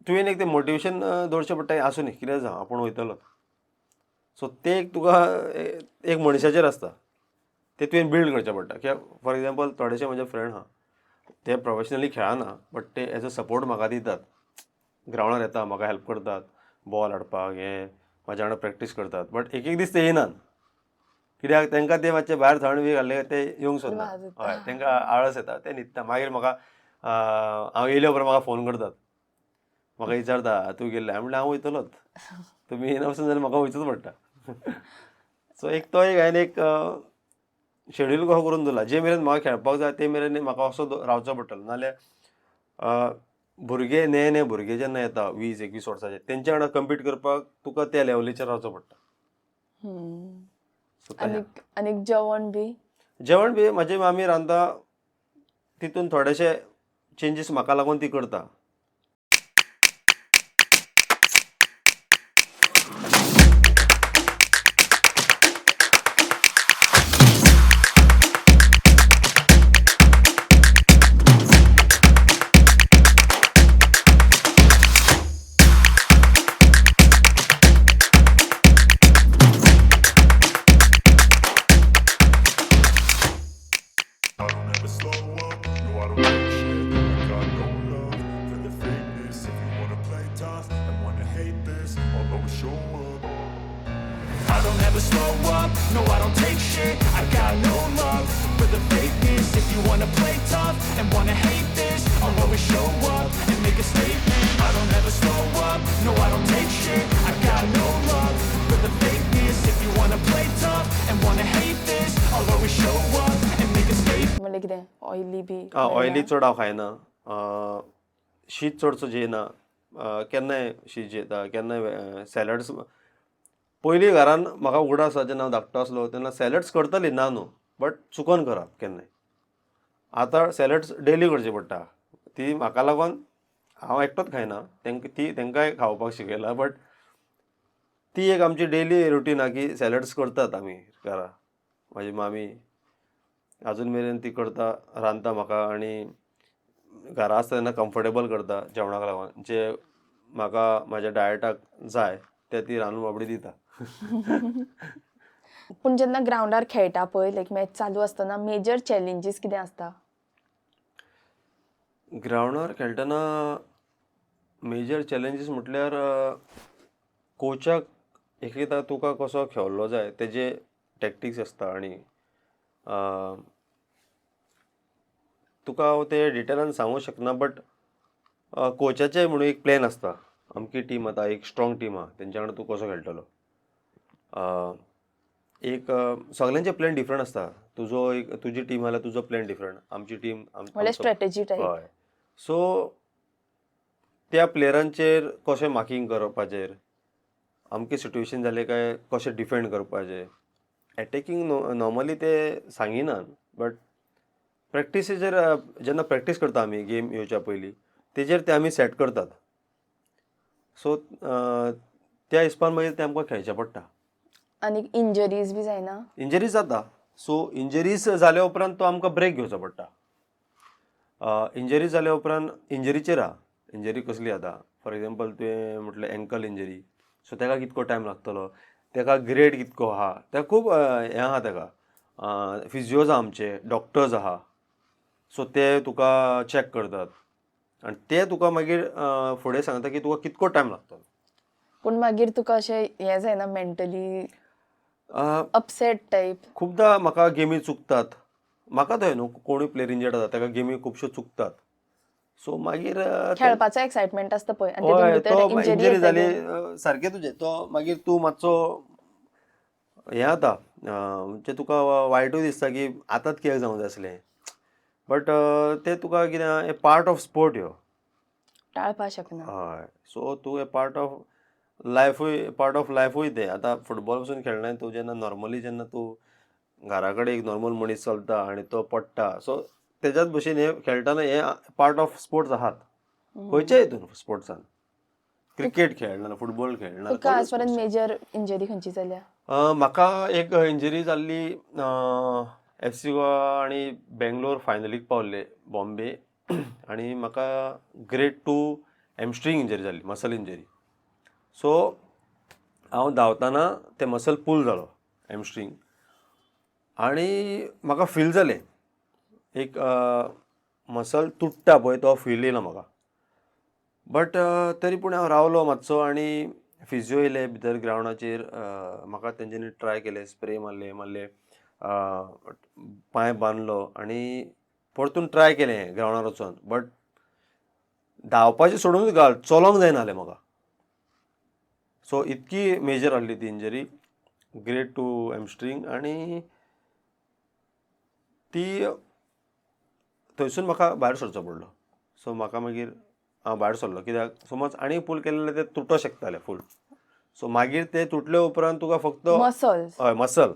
तुवें एक तें मोटिवेशन दवरचें पडटा आसूं न्ही कितें जावं आपूण वयतलो. सो ते एक तुका एक मनशाचेर आसता, ते तुवें बिल्ड करचें पडटा. कित्याक फॉर एग्जाम्पल थोडेशे म्हजे फ्रेंड आहा ते प्रोफेशनली खेळना बट ते एज अ सपोर्ट म्हाका दितात. ग्रावंडार येता, म्हाका हेल्प करतात, बॉल हाडपाक हें म्हाज्या वांगडा प्रॅक्टीस करतात. बट एक दीस ते येयनात कित्याक तेंकां ते मातशें भायर थंड बी घातले ते येवंक सोदना. वाज येता. हय, तेंकां आळस येता, ते न्हिदता. मागीर म्हाका हांव येयल्या उपरांत म्हाका फोन करतात, म्हाका विचारता तूं गेल्ले? हांवें म्हणलें हांव वयतलोच, तुमी येयना वचून जाल्यार म्हाका वयचूच पडटा. सो एक तो एक हांवें एक शेड्यूल कसो करून दवरला, जे मेरेन म्हाका खेळपाक जाय ते मेरेन म्हाका असो रावचो पडटलो. नाजाल्यार भुरगे ने भुरगे जेन्ना येता 20-21 वर्साचे तेंच्या वांगडा कम्पीट करपाक तुका त्या लेवलीचेर रावचो पडटा. सो आनीक जेवण बी जेवण बी म्हाजी मामी रांदता, तितून थोडेशे चेंजीस म्हाका लागून ती करता. I don't ever slow up, no I don't take shit. I got no love for the fakeness. If you wanna play tough and wanna hate this, I'll always show up. I don't ever slow up, no I don't take shit. I got no love for the fakeness. If you wanna play tough and wanna hate this, I'll always show up and make a statement. I don't ever slow up, no I don't take shit. I got no love for the fakeness. If you wanna play tough and wanna hate this, I'll always show up and make a statement. म्हणल्यार कितें ऑयली बी ऑयली चड हांव खायना, शीत चडसो जेयना, केन्नाय शीत जेयता, केन्नाय सॅलड्स. पयलीं घरान म्हाका उगडो आसा जेन्ना हांव धाकटो आसलो तेन्ना सॅलड्स करतालीं ना न्हू बट चुकोन करप केन्नाय. आतां सॅलड्स डेली करचे पडटा. ती म्हाका लागून हांव एकटोच खायना, तेंकांय खावपाक शिकयला. बट ती एक आमची डेली रुटीन आहा की सॅलड्स करतात आमी घरा. म्हाजी मामी अजून मेरेन ती करता, रांदता म्हाका आनी घरा आसता तेन्ना कम्फर्टेबल करता जेवणाक लागून. जे म्हाका म्हाज्या डायटाक जाय ते ती रांदून बाबडी दिता. पूण जेन्ना ग्रावंडार खेळटा पळय लायक मॅच चालू आसतना मेजर चॅलेंजीस कितें आसता? ग्रावंडार खेळटना मेजर चॅलेंजीस म्हटल्यार कोचाक एकदां तुका कसो खेळिल्लो जाय तेजे टॅक्टीक्स आसता आनी तुका हांव ते डिटेलान सांगूंक शकना. बट कोचाचे म्हणून एक प्लॅन आसता. अमकी टीम आतां एक स्ट्रॉंग टीम आहा तेंच्या वांगडा तूं कसो खेळटलो. एक सगळ्यांचे प्लॅन डिफरंट आसता. तुजो एक तुजी टीम जाल्यार तुजो प्लॅन डिफरंट, आमची टीम म्हणल्यार स्ट्रॅटेजी टायप. हय. सो त्या प्लेयरांचेर कशें मार्कींग करपाचेर, अमके सिट्युएशन जालें काय कशें डिफेंड करपाचें. एटॅकींग नॉर्मली ते सांगिनात बट प्रॅक्टिसेचेर जेन्ना प्रॅक्टीस करता आमी गेम येवच्या पयलीं तेजेर ते आमी सेट करतात. सो त्या हिसपान मागीर ते आमकां खेळचें पडटा. आनीक इंजरीज बी जायना? इंजरीज जाता. सो इंजरीज जाल्या उपरांत तो आमकां ब्रेक घेवचो पडटा. इंजरीज जाल्या उपरांत इंजरीचेर आहा. इंजरी कसली जाता, फॉर एग्जाम्पल तुवें म्हटलें एंकल इंजरी, सो तेका कितको टायम लागतलो, तेका ग्रेड कितको आहा, तेका खूब हें आहा. तेका फिजिओज आहा, आमचे डॉक्टर्स आहा. सो ते तुका चॅक करतात आनी ते तुका मागीर फुडें सांगता की तुका कितको टायम लागतलो. पूण मागीर तुका अशें हें जायना मेंटली अपसेट टायप? खुबदां म्हाका गेमी चुकतात. म्हाका थंय न्हू कोणूय प्लेयर इंजर्ड जाता तेका गेमी खुबश्यो चुकतात. सो मागीर खेळपाचो एक्सायटमेंट आसता पळय आनी हय, तितून तो भितर इंजरी जाली इंजरी सारकें तुजें. तो मागीर तूं मातसो हें जाता, म्हणजे तुका वायटूय दिसता की आतांच कित्याक जावंक जाय आसलें. बट ते तुका कितें ए पार्ट ऑफ स्पोर्ट ह्यो. टाळपाक शकना. हय. सो तूं ए पार्ट ऑफ लायफूय ते. आतां फुटबॉल पसून खेळना तूं जेन्ना नॉर्मली जेन्ना तूं घरा कडेन एक नॉर्मल मनीस चलता आनी तो पडटा, सो तेच्याच भशेन हे खेळटाना हे पार्ट ऑफ स्पोर्ट्स आहात खंयच्याय हितून स्पोर्ट्सान क्रिकेट खेळना फुटबॉल खेळना तुका आज पर्यंत मेजर इंजरी खंयची जाल्या? म्हाका एक इंजरी जाल्ली FC गोवा आनी बेंगलोर फायनलीक पावल्ले बॉम्बे आनी म्हाका ग्रेड 2 हॅमस्ट्रिंग इंजरी जाल्ली मसल इंजरी. सो हांव धांवताना ते मसल पूल जालो हॅमस्ट्रिंग आनी म्हाका फील जालें एक मसल तुट्टा पळय तो फील येयलो म्हाका. बट तरी पूण हांव रावलो मातसो आनी फिजिओ येयले भितर ग्रावंडाचेर. म्हाका तेंच्यांनी ट्राय केले स्प्रे मारले पांय बांदलो आनी परतून ट्राय केलें ग्रावंडार वचोन. बट धांवपाचें सोडूनच घाल चलोंक जायना जालें म्हाका. सो इतकी मेजर आहली ती इंजरी ग्रेड 2 हॅमस्ट्रिंग आनी ती थंयसून म्हाका भायर सरचो पडलो. सो म्हाका मागीर हांव भायर सरलो कित्याक समज आनी पूल केलें ते तुटो शकताले फूल. सो मागीर ते तुटले उपरांत तुका फक्त मसल्स हय मसल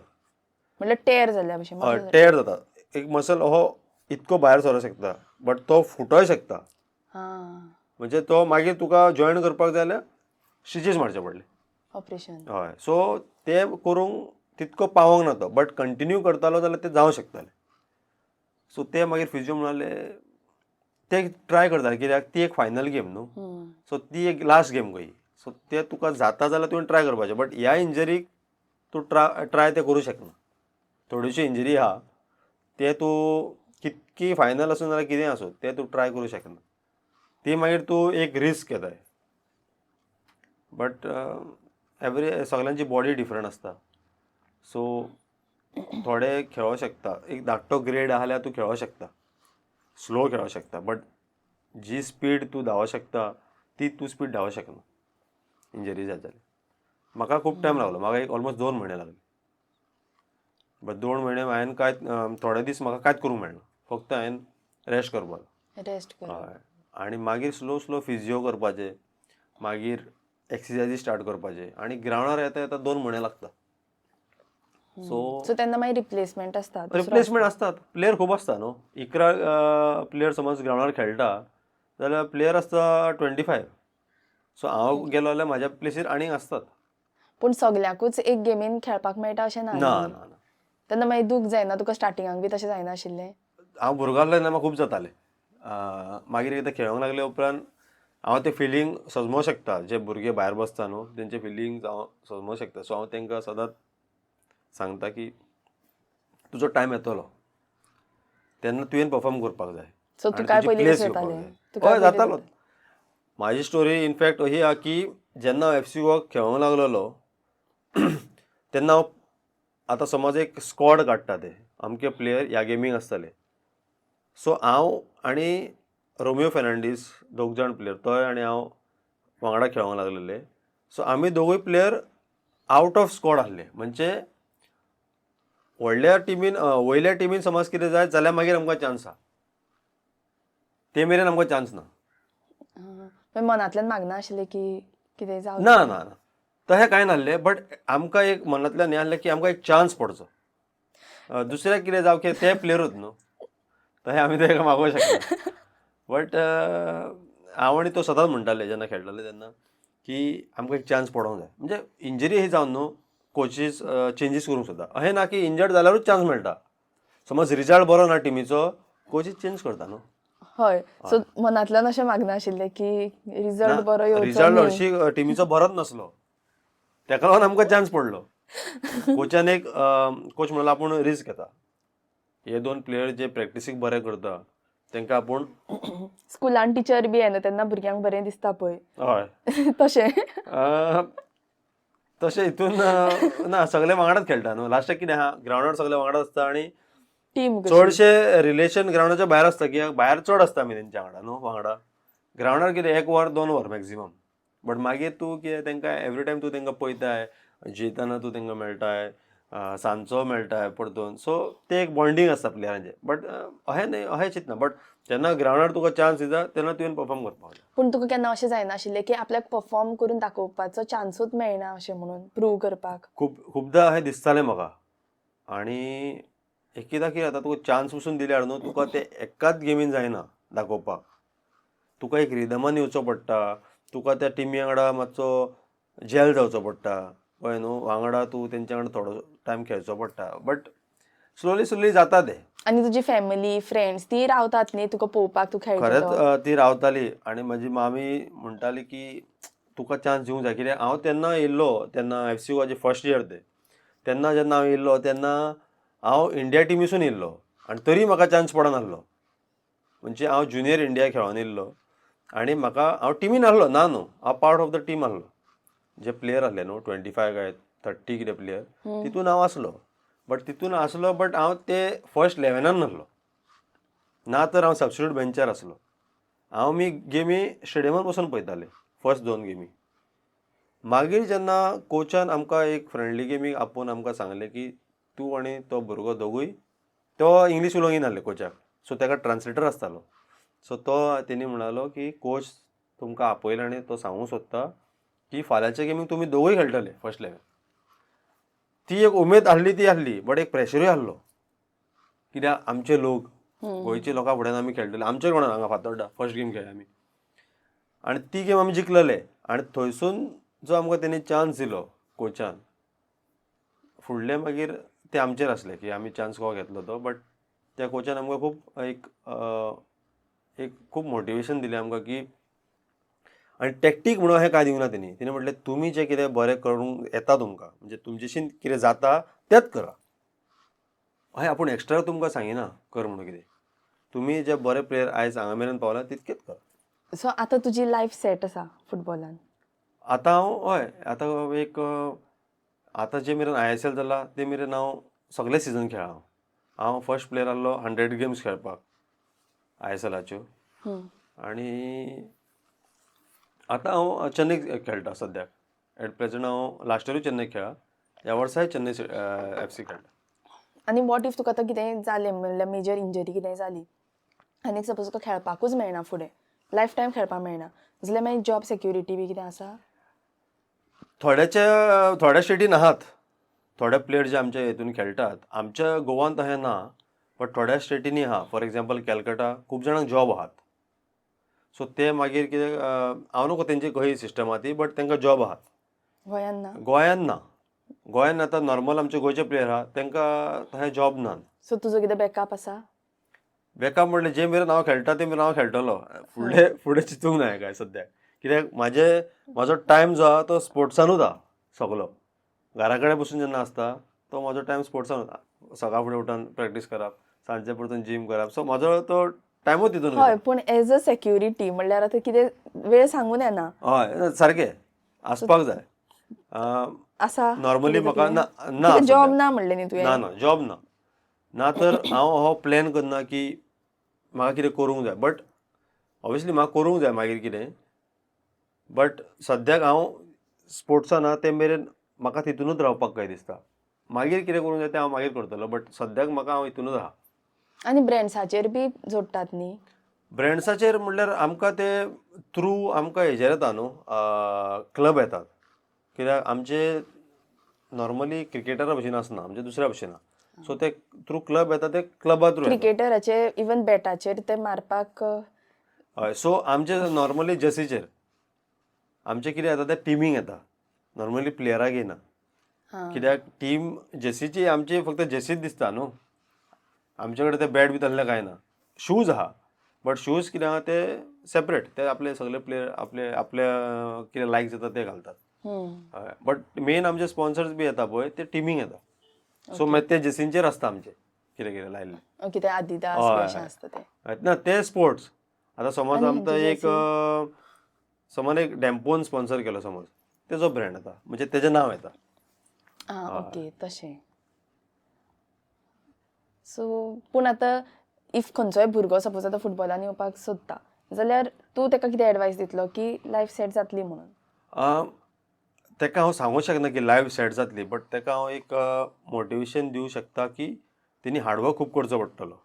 म्हणल्यार टेर जाल्या भशेन टेर जाता. एक मसल हो इतको भायर सरोंक शकता बट तो फुटोय शकता. म्हणजे तो मागीर तुका जॉयन करपाक जाय जाल्यार स्टिचीस मारचे पडले ऑपरेशन. हय. सो ते करूंक तितको पावोंक ना तो बट कंटिन्यू करतालो जाल्यार ते जावंक शकताले. सो ते मागीर फिजिओ म्हणाले ते ट्राय करताले कित्याक ती एक फायनल गेम न्हू. सो ती एक लास्ट गेम खंय. सो ते तुका जाता जाल्यार तुवें ट्राय करपाचें. बट ह्या इंजरीक तूं ट्राय ते करूं शकना. थोड्योश्यो इंजरी आहा ते तूं कितकी फायनल आसूं नाल्यार कितें आसूं ते तूं ट्राय करूं शकना. ती मागीर तूं एक रिस्क घेताय. बट सगळ्यांची बॉडी डिफरंट आसता. सो थोडे खेळोंक शकता. एक धाकटो ग्रेड आहा जाल्यार तूं खेळोंक शकता स्लो खेळोंक शकता. बट जी स्पीड तूं धांवोंक शकता ती तूं स्पीड धांवोंक शकना इंजरी जात जाल्यार. म्हाका खूब टायम लागलो. म्हाका एक ऑलमोस्ट 2 म्हयने लागले. बट 2 म्हयने हांवें कांयच थोडे दीस म्हाका कांयच करूंक मेळना. फक्त हांवें रेस्ट करपाक रेस्ट कर. हय. आनी मागीर स्लो फिजिओ करपाचें मागीर एक्सरसायजी स्टार्ट करपाचे आनी ग्रावंडार येता 2 म्हयने लागता. सो तेन्ना मागीर रिप्लेसमेंट आसता. रिप्लेसमेंट असतात. प्लेयर खूब आसता न्हू. 11 प्लेयर समज ग्रावंडार खेळटा जाल्यार प्लेयर आसता 25. सो हांव गेलो जाल्यार म्हाज्या प्लेसीर आनीक आसतात. पूण सगळ्याकूच एक गेमीन खेळपाक मेळटा अशें ना. ना तेन्ना मागीर दूख जायना तुका स्टार्टिंगाक बी तशें जायना आशिल्लें? हांव भुरगो आसलो तेन्ना म्हाका खूब जातालें. मागीर एकदां खेळोंक लागले उपरांत हांव तें फिलींग समजूंक शकता. जे भुरगे भायर बसता न्हू तेंचे फिलींग हांव समजूंक शकता. सो हांव तेंकां सदांच सांगता की तुजो टायम येतलो तेन्ना तुवें परफॉर्म करपाक जाय. सो तुका पयलीं कशें जातालें? हय जातालो. म्हाजी स्टोरी इनफॅक्ट ही आहा की जेन्ना हांव FC गोवा खेळोंक लागलेलो तेन्ना हांव आतां समज एक स्क्वॉड काडटा ते अमके प्लेयर ह्या गेमीक आसतले. सो हांव आनी रोमियो फेर्नांडीस 2 जाण प्लेयर तोय आनी हांव वांगडा खेळोंक लागलेले. सो आमी दोगूय प्लेयर आवट ऑफ स्क्वॉड आहले. म्हणजे व्हडल्या टिमीन वयल्या टिमीन समज कितें जाय जाल्यार मागीर आमकां चान्स आहा. ते मेरेन आमकां चान्स ना. मनांतल्यान मागना आशिल्लें की कितें जावं? ना तशें कांय नासलें. बट आमकां एक मनांतल्यान हें आहलें की आमकां एक चान्स पडचो. दुसऱ्याक कितें जावं की ते प्लेयरूच न्हू तशें आमी तेका मागोवंक शकना. बट हांव आनी तो सदांच म्हणटाले जेन्ना खेळटाले तेन्ना की आमकां एक चान्स पडोंक जाय. म्हणजे इंजरी ही जावन न्हू कोचीस चेंजीस करूंक सोदता. अशें ना की इंजर्ड जाल्यारूच चान्स मेळटा. समज रिजल्ट बरो ना टिमीचो कोचीस चेंज करता न्हू. हय. सो मनांतल्यान अशें मागना आशिल्लें की रिजल्ट बरो येवचो रिजल्ट न्ही. हरशी टिमीचो बरोच नासलो तेका लागून आमकां चान्स पडलो. कोचान एक कोच म्हणलो आपूण रिस्क घेता. हे 2 प्लेयर जे प्रॅक्टिसीक बरें करता तेंकां आपूण स्कुलान टिचर बी येना तेन्ना भुरग्यांक बरें दिसता पळय हय तशें. तशें हितून ना सगळे वांगडाच खेळटा न्हू. लास्टाक कितें आहा ग्रावंडार सगळे वांगडा आसता आनी टीम चडशे रिलेशन ग्रावंडाच्या भायर आसता कित्याक भायर चड आसता आमी तेंच्या वांगडा न्हू वांगडा. ग्रावंडार कितें 1 वर 2 वर मॅक्झिमम. बट मागीर तूं कितें तेंकां एवरी टायम तूं तेंकां पळयताय जेयताना तूं तेंकां मेळटाय सांजचो मेळटाय परतून. सो ते एक बॉन्डिंग आसता प्लेयरांचें. बट अशें न्ही अशें चिंतना. बट जेन्ना ग्रावंडार तुका चान्स दिता तेन्ना तुवें परफॉर्म करपाक जाय. पूण तुका केन्ना अशें जायना आशिल्लें की आपल्याक परफॉर्म करून दाखोवपाचो चान्सूच मेळना अशें म्हणून प्रूव करपाक? खूबदां अशें दिसतालें म्हाका. आनी एकदा कितें जाता तुका चान्स पसून दिल्यार न्हू तुका ते एकाच गेमीन जायना दाखोवपाक. तुका एक रिदमान येवचो पडटा, तुका त्या टिमी वांगडा मातसो जॅल जावचो पडटा कळ्ळें न्हू. वांगडा तूं तेंच्या वांगडा थोडो टायम खेळचो पडटा. बट स्लोली जाता तें. आणि तुजी फॅमिली फ्रेंड्स ती रावतात न्ही तुका पळोवपाक तूं खेळटा तो? खरेंच ती रावताली आनी म्हजी मामी म्हणटाली की तुका चान्स दिवंक जाय. कित्याक हांव तेन्ना येयल्लो, तेन्ना FC गोवाचें फर्स्ट इयर तेन्ना जेन्ना हांव येयल्लो तेन्ना हांव इंडिया टिमीसून येयल्लो आनी तरी म्हाका चान्स पडनासलो. म्हणजे हांव ज्युनियर इंडिया खेळोन येयल्लो आनी हांव टिमीन आहलो ना न्हू, हांव पार्ट ऑफ द टीम आहलो. जे प्लेयर आहले न्हू 25 काय 30 कितें प्लेयर तितून हांव आसलो. बट हांव ते फर्स्ट 11 नासलो ना, तर हांव सबस्टिट्यूट बेंचार आसलो. हांव मी गेमी स्टेडियमार बसून पळयताले फर्स्ट 2 गेमी. मागीर जेन्ना कोचान आमकां एक फ्रेंडली गेमीक आपोवन आमकां सांगलें की तूं आनी तो भुरगो दोगूय, तो इंग्लीश उलोवंक येनासलें कोचाक, सो ताका ट्रान्सलेटर आसतालो. सो तेणी म्हणलो की कोच तुमकां आपयला आनी तो सांगूंक सोदता की फाल्यांच्या गेमीक तुमी दोगूय खेळटले फर्स्ट 11. ती एक उमेद आहली बट एक प्रेशरूय आहलो. कित्याक आमचे लोक गोंयचे लोकां फुड्यान आमी खेळटले, आमचे कोणाक हांगा फातोड्डा फर्स्ट गेम खेळ्ळे आमी आनी ती गेम आमी जिखलेले. आनी थंयसून जो आमकां तेणी चान्स दिलो कोचान, फुडले मागीर ते आमचेर आसले की आमी चान्स कहो घेतलो तो. बट त्या कोचान आमकां खूब मोटिवेशन दिलें आमकां की, आनी टॅक्टीक म्हणून हें कांय दिवना तेणी म्हटलें तुमी जें कितें बरें करूंक येता तुमकां, म्हणजे तुमचेशीन कितें जाता तेंच करा. हय आपूण एक्स्ट्रा तुमकां सांगिना कर म्हणून कितें. तुमी जे बरे प्लेयर आयज हांगा मेरेन पावला तितकेच करा. सो आतां तुजी लायफ सेट आसा फुटबॉलान? आतां आतां जे मेरेन ISL जाला ते मेरेन हांव सगळे सिजन खेळ्ळा. हांव फर्स्ट प्लेयर आहलो 100 गेम्स खेळपाक ISLाच्यो. आनी आतां हांव चेन्नई खेळटा सद्याक. एट प्रेझेंट हांव लास्ट इयरूय चेन्नई खेळ्ळा, ह्या वर्साय चेन्नई FC खेळटा. आनी वॉट इफ तुका आतां कितेंय जालें म्हणल्यार मेजर इंजरी कितेंय जाली आनी सपोज तुका खेळपाकूच मेळना फुडें, लायफ टायम खेळपाक मेळना, जाल्यार मागीर जॉब सेक्युरिटी बी कितें आसा? थोड्या स्टेटीन आहात, थोडे प्लेयर जे आमच्या हितून खेळटात. आमच्या गोवान तशें ना, बट थोड्या स्टेटीनी आहा. फॉर एग्जाम्पल कॅलकटा खूब जाणांक जॉब आहात. सो ते मागीर कितें हांव नको तेंची खंय सिस्टम आहा ती, बट तांकां जॉब आहात. गोंयान ना? गोंयान आतां नॉर्मल आमचे गोंयचे प्लेयर आहा तांकां तशें जॉब ना. सो तुजो कितें बॅकअप आसा? बॅकअप म्हणलें जे मेरेन हांव खेळटा ते मेरेन हांव खेळटलो. फुडें चिंतूंक जाय काय सद्याक. कित्याक म्हाजो टायम जो आहा तो स्पोर्ट्सानूच आहा सगलो. घरा कडेन बसून जेन्ना आसता तो म्हाजो टायम स्पोर्ट्सानूच आहा. सकाळ फुडें उठोन प्रॅक्टीस करप, सांजचे परतून जिम करप. सो म्हाजो तो टायमूच तितून. हय, पूण एज अ सेक्युरिटी म्हणल्यार आतां कितें वेळ सांगून येना. हय सारकें आसपाक जाय. आसा नॉर्मली म्हाका ना जॉब ना म्हणलें न्ही तुवें? ना जॉब ना तर हांव हो प्लॅन करना की म्हाका कितें करूंक जाय. बट ऑब्वियसली म्हाका करूंक जाय मागीर कितें. बट सद्याक हांव स्पोर्ट्सान आहा ते मेरेन म्हाका तितूनूच रावपाक कहें दिसता. मागीर कितें करूंक जाय तें हांव मागीर करतलो. बट सद्याक म्हाका हांव हितूनूच आहा. आनी ब्रँड्साचेर बी जोडटात न्ही? ब्रँड्साचेर म्हणल्यार आमकां ते थ्रू आमकां हेजेर येता न्हू, क्लब येतात. कित्याक आमचे नॉर्मली क्रिकेटरा भशेन आसना, आमचे दुसऱ्या भशेन आहा. सो ते थ्रू क्लब येता, ते क्लबा थ्रू येता. क्रिकेटराचे इवन बॅटाचेर ते मारपाक? हय. सो आमचे नॉर्मली जर्सीचेर आमचे कितें येता ते टिमींग येता, नॉर्मली प्लेयराक येना. कित्याक टीम जर्सीची आमची फक्त जर्सीच दिसता न्हू. आमचे कडेन ते बॅट बी तसलें कांय ना. शूज आहा, बट शूज कितें आहा ते सेपरेट. ते आपले सगळे प्लेयर आपल्या कितें लायक जाता ते घालतात. हय. बट मेन आमचे स्पॉन्सर्स बी येता पळय ते टिमींग येता. सो मागीर ते जर्सींचेर आसता आमचे कितें लायल्लें. कितें आदिदास अशें आसता ते? ना ते स्पोर्ट्स. आतां समज आमकां एक डॅम्पोन स्पॉन्सर केलो समज, तेजो ब्रँड येता, म्हणजे तेजें नांव येता. ओके तशें. सो पूण आतां इफ खंयचोय भुरगो सपोज आतां फुटबॉलान येवपाक सोदता जाल्यार तूं ताका कितें एडवायस दितलो की लायफ सेट जातली म्हणून? ताका हांव सांगूंक शकना की लायफ सेट जातली, बट ताका हांव एक मोटिवेशन दिवंक शकता की तेणी हार्डवर्क खूब करचो पडटलो.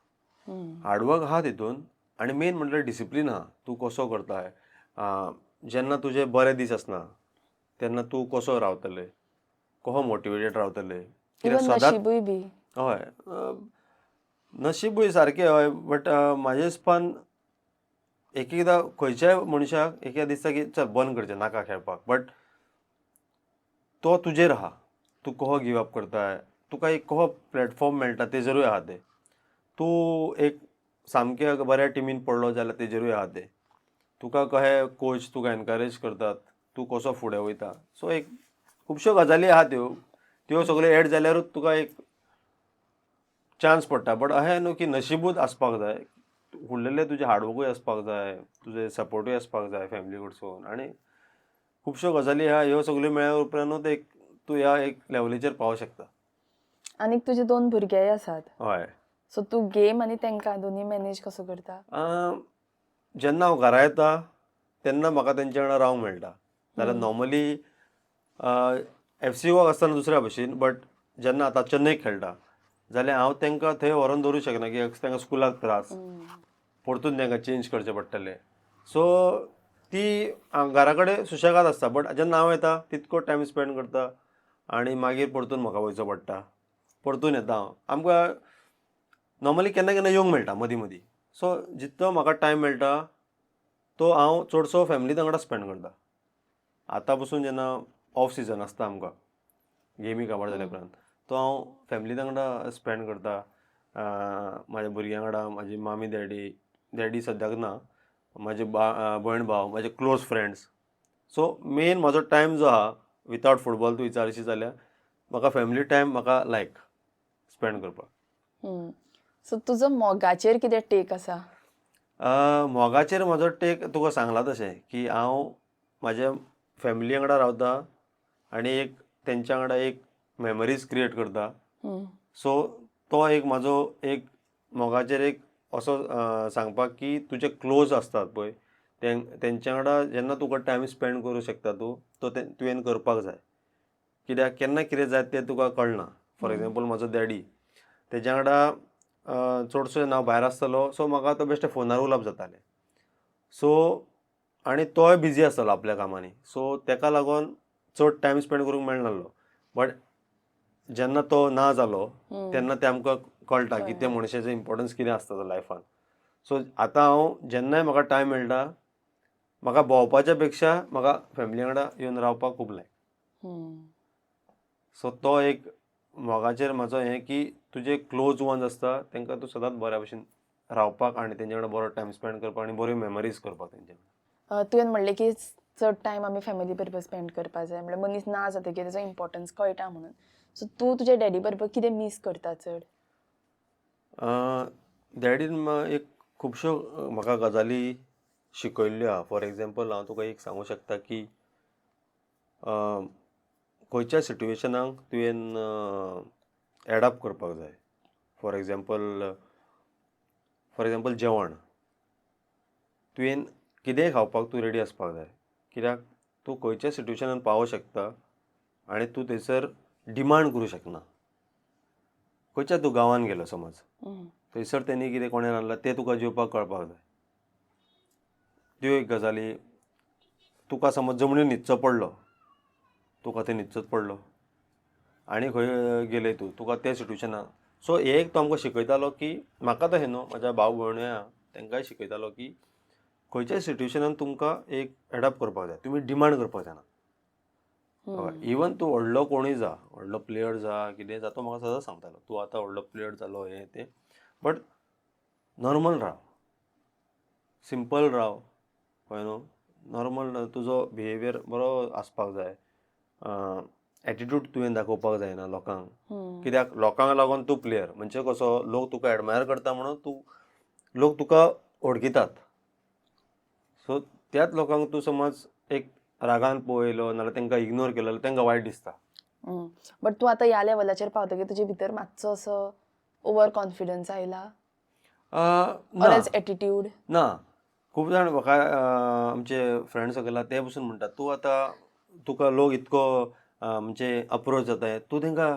हार्डवर्क आहा तितून, आनी मेन म्हणल्यार डिसिप्लीन आहा. तूं कसो करताय, जेन्ना तुजे बरे दीस आसना तेन्ना तूं कसो रावतले, कसो मोटिवेटेड रावतले. इवन नशिबूय बी. हय. नशीबूय सारकें हय, बट म्हाजे हिसपान एक एकदां खंयच्याय मनशाक एक एकदां दिसता की चल बंद करचें नाका खेळपाक, बट तो तुजेर आहा, तूं कसो गिव अप करताय, तुका एक कसो प्लॅटफॉर्म मेळटा तेजेरूय आहा तें. तूं एक सामके बऱ्या टिमीन पडलो जाल्यार तेजेरूय आहा तें. तुका कशे कोच तुका एनकरेज करतात, तूं कसो फुडें वयता. सो एक खुबश्यो गजाली आहा त्यो सगळ्यो एड जाल्यारूच तुका एक चान्स पडटा. बट अशें न्हू की नशिबूच आसपाक जाय, फुडलेलें तुजें हार्डवर्कूय आसपाक जाय, तुजें सपोर्टूय आसपाक जाय फॅमिली कडसून, आनी खुबश्यो गजाली आहा ह्यो सगळ्यो मेळ्ळ्या उपरांतूच एक तूं ह्या एक लेवलीचेर पावूंक शकता. आनीक तुजे 2 भुरगेय आसात. हय. सो तूं गेम आनी तांकां दोनी मॅनेज कसो करता? जेन्ना हांव घरा येता तेन्ना म्हाका तेंच्या वांगडा रावंक मेळटा. जाल्यार नॉर्मली FC गोवाक आसतना दुसऱ्या भशेन, बट जेन्ना आतां चेन्नईक खेळटा जाल्यार हांव तांकां थंय व्हरोन दवरूंक शकना, की तांकां स्कुलाक त्रास, परतून तांकां चेंज करचें पडटलें. सो ती घरा कडेन सुशेगाद आसता, बट जेन्ना हांव येता तितको टायम स्पेंड करता आनी मागीर परतून म्हाका वयचो पडटा, परतून येता हांव. आमकां नॉर्मली केन्ना केन्ना येवंक मेळटा मदीं मदीं. सो जितलो म्हाका टायम मेळटा तो हांव चडसो फॅमिली वांगडा स्पेंड करता. आतां पसून जेन्ना ऑफ सिजन आसता आमकां गेमी काबार जाल्या उपरांत, तो हांव फॅमिली वांगडा स्पेंड करता. म्हाज्या भुरग्यां वांगडा, म्हाजी मामी डॅडी सद्याक ना, म्हाजे भयण भाव, म्हाजे क्लोज फ्रेंड्स. सो मेन म्हाजो टायम जो आहा विथआवट फुटबॉल तूं विचारशी जाल्यार म्हाका फॅमिली टायम म्हाका लायक स्पेंड करपाक. सो तुजो मोगाचेर कितें टेक आसा? मोगाचेर म्हजो टेक तुका सांगला तशें की हांव म्हाज्या फॅमिली वांगडा रावता आनी एक तेंच्या वांगडा एक मेमरीज क्रिएट करता. सो तो एक म्हाजो एक मोगाचेर एक असो सांगपाक की तुजे क्लोज आसतात पळय तेंच्या वांगडा जेन्ना तुका टायम स्पेंड करूं शकता तूं, तो तुवें करपाक जाय. कित्याक केन्ना कितें जाय तें तुका कळना. फॉर एग्जांपल म्हाजो डॅडी, तेज्या वांगडा चडसो हांव भायर आसतलो, सो म्हाका तो बेश्टे फोनार उलोवप जातालें. सो आनी तोय बिजी आसतलो आपल्या कामांनी, सो तेका लागोन चड टायम स्पेंड करूंक मेळनासलो. बट जेन्ना तो ना जालो तेन्ना तें आमकां कळटा की त्या मनशाचो इम्पोर्टन्स कितें आसता तो लायफान. सो आतां हांव जेन्नाय म्हाका टायम मेळटा म्हाका भोंवपाच्या पेक्षा म्हाका फॅमिली वांगडा येवन रावपाक खूब लायक. सो तो एक मोगाचेर म्हाजो हें की तुजे क्लोज वन्स आसता तांकां तूं सदांच बऱ्या भशेन रावपाक आनी तेंच्या वांगडा बरो टायम स्पेंड करपाक आनी बऱ्यो मेमरीज करपाक तेंच्या वांगडा. तुवें म्हणलें की चड टायम आमी फॅमिली बरोबर स्पेंड करपा जाय, म्हणल्यार मनीस ना जातकीर तेजो इम्पोर्टन्स कळटा म्हणून. सो तूं तुज्या डॅडी बरोबर कितें मिस करता चड? डॅडीन एक खुबश्यो म्हाका गजाली शिकयल्ल्यो आहा. फॉर एग्जांपल हांव तुका एक सांगूं शकता की खंयच्या सिट्युएशनाक तुवें एडॅप्ट करपाक जाय. फॉर एग्जांपल जेवण, तुवें कितेंय खावपाक तूं रेडी आसपाक जाय. कित्याक तूं खंयच्या सिट्युएशनान पावोंक शकता आनी तूं थंयसर डिमांड करूं शकना. खंयच्या तूं गांवांत गेलो समज, थंयसर तेणी कितें कोणें रांदलां तें तुका जेवपाक कळपाक जाय. त्यो एक गजाली. तुका समज जमनीर न्हिदचो पडलो, तुका थंय न्हिदचोच पडलो आनी खंय गेले तुका त्या सिट्युएशनाक. सो हे एक तो आमकां शिकयतालो की म्हाका तशें न्हू, म्हाज्या भाव भयणूय आहा तांकांय शिकयतालो की खंयच्याय सिट्युएशनान तुमकां एक एडॅप्ट करपाक जाय, तुमी डिमांड करपाक जायना. इवन तूं व्हडलो कोणूय जा, व्हडलो प्लेयर जा, कितेंय जा, तो म्हाका सदांच सांगतालो तूं आतां व्हडलो प्लेयर जालो हें तें, बट नॉर्मल राव, सिंपल राव, कळ्ळें न्हू. नॉर्मल तुजो बिहेवियर बरो आसपाक जाय. एटिट्यूड तुवें दाखोवपाक जायना लोकांक. कित्याक लोकांक लागून तूं प्लेयर म्हणजे कसो, लोक तुका एडमायर करता म्हणून लोक तुका वळखितात. सो त्याच लोकांक तूं समज एक रागान पळयलो नाल्यार तांकां इग्नोर केलो जाल्यार तांकां वायट दिसता. बट तूं आतां ह्या लेवलाचेर पावतकीर तुजे भितर मातसो असो ओवर कॉन्फिडन्स आयला? Or as attitude? ना. खूब जाण म्हाका आमचे फ्रेंड सर्कल आहा ते पसून म्हणटात तूं आतां तुका लोक इतको म्हणजे अप्रोच जाताय, तूं तांकां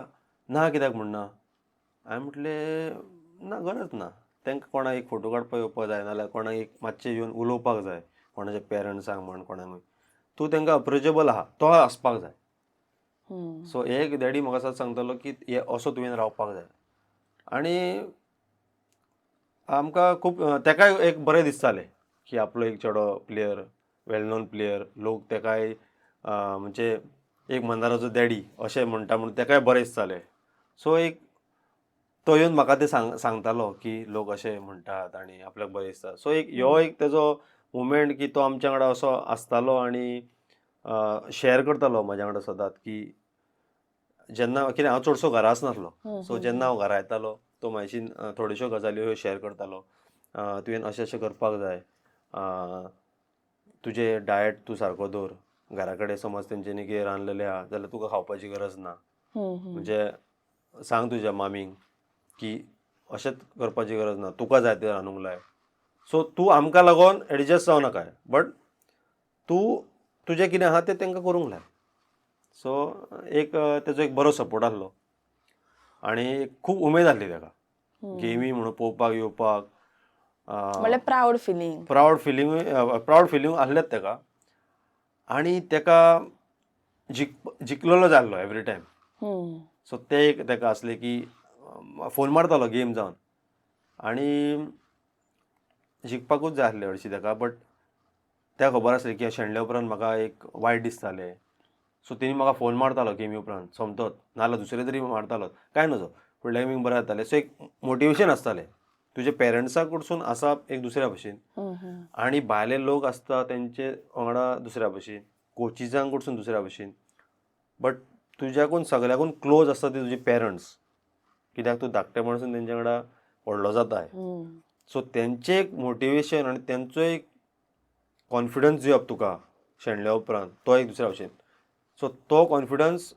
ना कित्याक म्हणना. हांवें म्हटलें ना, गरज ना. तांकां कोणाक एक फोटो काडपाक येवपाक जाय नाल्यार कोणाक एक मातशें येवन उलोवपाक जाय, कोणाच्या पेरंट्सांक म्हण कोणाक, तूं तांकां अप्रोचेबल आहा तो आसपाक जाय. सो एक डॅडी म्हाका सदांच सांगतालो की असो तुवें रावपाक जाय. आनी आमकां खूब तेकाय एक बरें दिसतालें की आपलो एक चेडो प्लेयर, वेल नोन प्लेयर, लोक तेकाय म्हणजे एक मंदाराचो डॅडी अशें म्हणटा म्हणून तेकाय बरें दिसतालें. सो एक तो येवन म्हाका ते सांगतालो की लोक अशें म्हणटात आनी आपल्याक बरें दिसता. सो एक ह्यो एक तेजो मुमेंट की तो आमच्या वांगडा असो आसतालो आनी शेअर करतालो म्हाज्या वांगडा सदांच की जेन्ना कितें हांव चडसो घरा आसनासलो. सो जेन्ना हांव घरा येतालो तो म्हाजी थोड्योश्यो गजाल्यो ह्यो शेअर करतालो. तुवें अशें अशें करपाक जाय, तुजें डायट तूं सारको दवर, घरा कडेन समज तेंच्यांनी कितें रांदलेलें आहा जाल्यार तुका खावपाची गरज ना. म्हणजे सांग तुज्या मामीक की अशेंच करपाची गरज ना, तुका जाय तें रांदूंक लाय. सो तूं आमकां लागून एडजस्ट जावं नाका, बट तूं तुजें कितें आहा तें तेंकां करूंक लाय. सो एक तेजो एक बरो सपोर्ट आसलो आनी खूब उमेद आसली तेका गेमी म्हणून पळोवपाक येवपाक. म्हणल्यार प्राऊड फिलींग. प्राऊड फिलींग आसलेंच तेका. आनी तेका जिखलेलो जाय आसलो एवरी टायम. सो ते एक तेका आसलें की फोन मारतालो गेम जावन आनी जिखपाकूच जाय आसलें हरशीं तेका. बट तेका खबर आसलें की शेणले उपरांत म्हाका एक वायट दिसतालें. सो तेणी म्हाका फोन मारतालो गेमी उपरांत सोमतोच, नाजाल्यार दुसरे तरी मारतालो, कांय नजो, फुडल्या गेमीक बरें जातालें. सो एक मोटिवेशन आसतालें तुजे पेरंट्सा कडसून आसा एक दुसऱ्या भशेन आनी भायले लोक आसता तेंचे वांगडा दुसऱ्या भशेन, कोचिजां कडसून दुसऱ्या भशेन. बट तुज्याकून सगळ्याकून क्लोज आसता ते तुजे पेरंट्स, कित्याक तूं धाकटे म्हणसून तेंच्या वांगडा व्हडलो जाताय. सो तेंचें एक मोटिवेशन आनी तेंचो एक कॉन्फिडन्स दिवप तुका शेणल्या उपरांत तो एक दुसऱ्या भशेन. सो तो कॉन्फिडन्स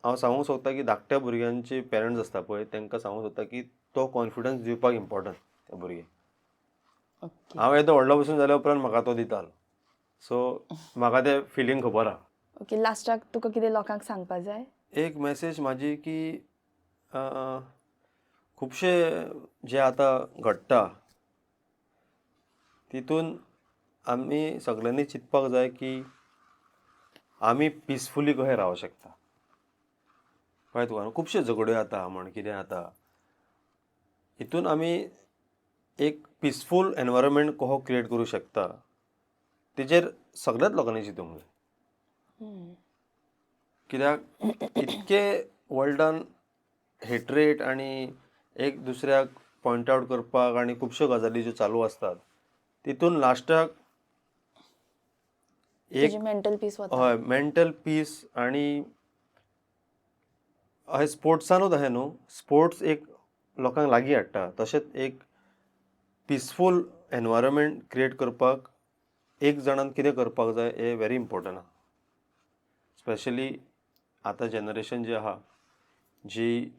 हांव सांगूंक सोदता की धाकट्या भुरग्यांचे पेरंट्स आसता पळय तेंकां सांगूंक सोदता की तो कॉन्फिडन्स दिवपाक इम्पॉर्टंट त्या भुरग्यांक. हांव येदो व्हडलो भशेन जाल्या उपरांत म्हाका तो दितालो. सो म्हाका तें फिलींग खबर आहा. ओके, लास्टाक तुका कितें लोकांक सांगपाक जाय? एक मॅसेज म्हाजी की खुबशे जे आतां घडटा तितून आमी सगळ्यांनी चिंतपाक जाय की आमी पिसफुली कशें रावूं शकता. कळ्ळें तुका न्हू? खुबश्यो झगड्यो जाता म्हण कितें जाता, हितून आमी एक पिसफूल एनवायरमेंट कसो क्रिएट करूं शकता तेजेर सगळ्याच लोकांनी चिंतूंक जाय. कित्याक इतके वर्ल्डान हेट्रेट आनी एक दुसऱ्याक पॉयंट आवट करपाक आनी खुबश्यो गजाली ज्यो चालू आसतात तितून लास्टाक एक मेंटल पीस वता. हय मेंटल पीस आनी हय स्पोर्ट्सानूच अशें न्हू, स्पोर्ट्स एक लोकांक लागीं हाडटा तशेंच एक पिसफूल एनवायरमेंट क्रिएट करपाक एक जाणान कितें करपाक जाय हें व्हेरी इम्पॉर्टंट आहा. स्पेशली आतां जनरेशन जी आहा जी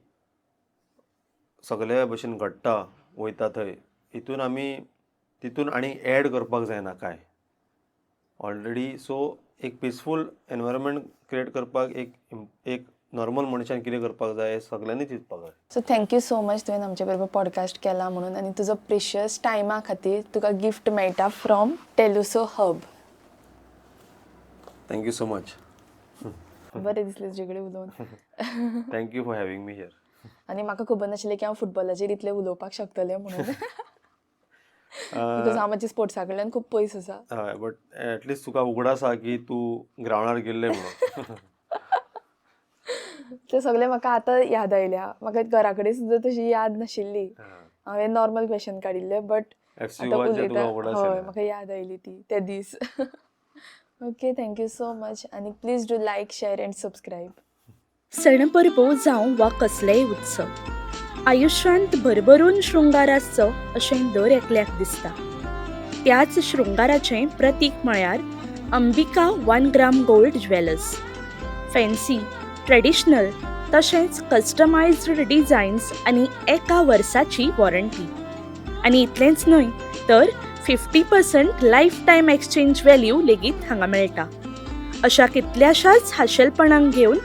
सगळे भशेन घडटा वयता थंय, हितून आमी तितून आनी एड करपाक जायना कांय ऑलरेडी. सो एक पिसफूल एनवायरमेंट क्रिएट करपाक एक नॉर्मल मनशान कितें करपाक जाय हें सगळ्यांनी चिंतपाक जाय. सो थँक्यू सो मच तुवें आमचे बरोबर पॉडकास्ट केला म्हणून आनी तुजो प्रिशियस टायमा खातीर तुका गिफ्ट मेळटा from Teluso hub. Thank you so much. बरें दिसलें तुजे कडेन उलोवन. Thank you for having me here. आनी म्हाका खबर नाशिल्लें की हांव फुटबॉलाचेर इतलें उलोवपाक शकतलें म्हणून. बिकॉज हांव मातशी स्पोर्ट्सा कडल्यान खूब पयस आसा. हय बट एटलिस्ट तुका उगडास आसा की तूं ग्रावंडार गेल्लें म्हणून. तें सगळें म्हाका आतां याद आयल्या. म्हाका घरा कडेन सुद्दां तशी याद नाशिल्ली. हांवें नॉर्मल क्वेश्चन काडिल्ले बट आतां उलयता हय म्हाका याद आयली ती ते दीस. ओके, थँक्यू सो मच आनी please do like, share end subscribe. सण परबो जावं वा कसलेय उत्सव, आयुश्यांत भरभरून शृंगार आसचो अशें दर एकल्याक दिसता. त्याच शृंगाराचें प्रतीक म्हळ्यार Ambika 1 gram gold jewellers. Fancy, traditional तशेंच कस्टमायज्ड डिझायन्स आनी एका वर्साची वॉरंटी. आनी इतलेंच न्हय तर 50% लायफ टायम एक्सचेंज व्हॅल्यू लेगीत हांगा मेळटा. अशा कितल्याशाच खाशेलपणांक घेवन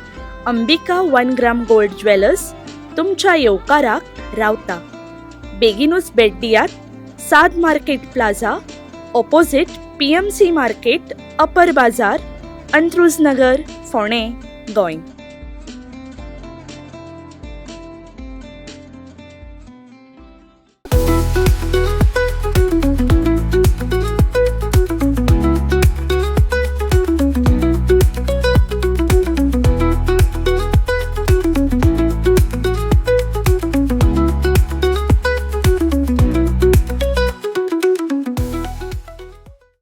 अंबिका 1 ग्राम गोल्ड ज्वेलर्स तुमच्या येवकाराक रावता. बेगीनूच भेट दियात. साद market plaza, opposite PMC market, upper Bazaar, Antruz नगर, फोंडें, गोंय.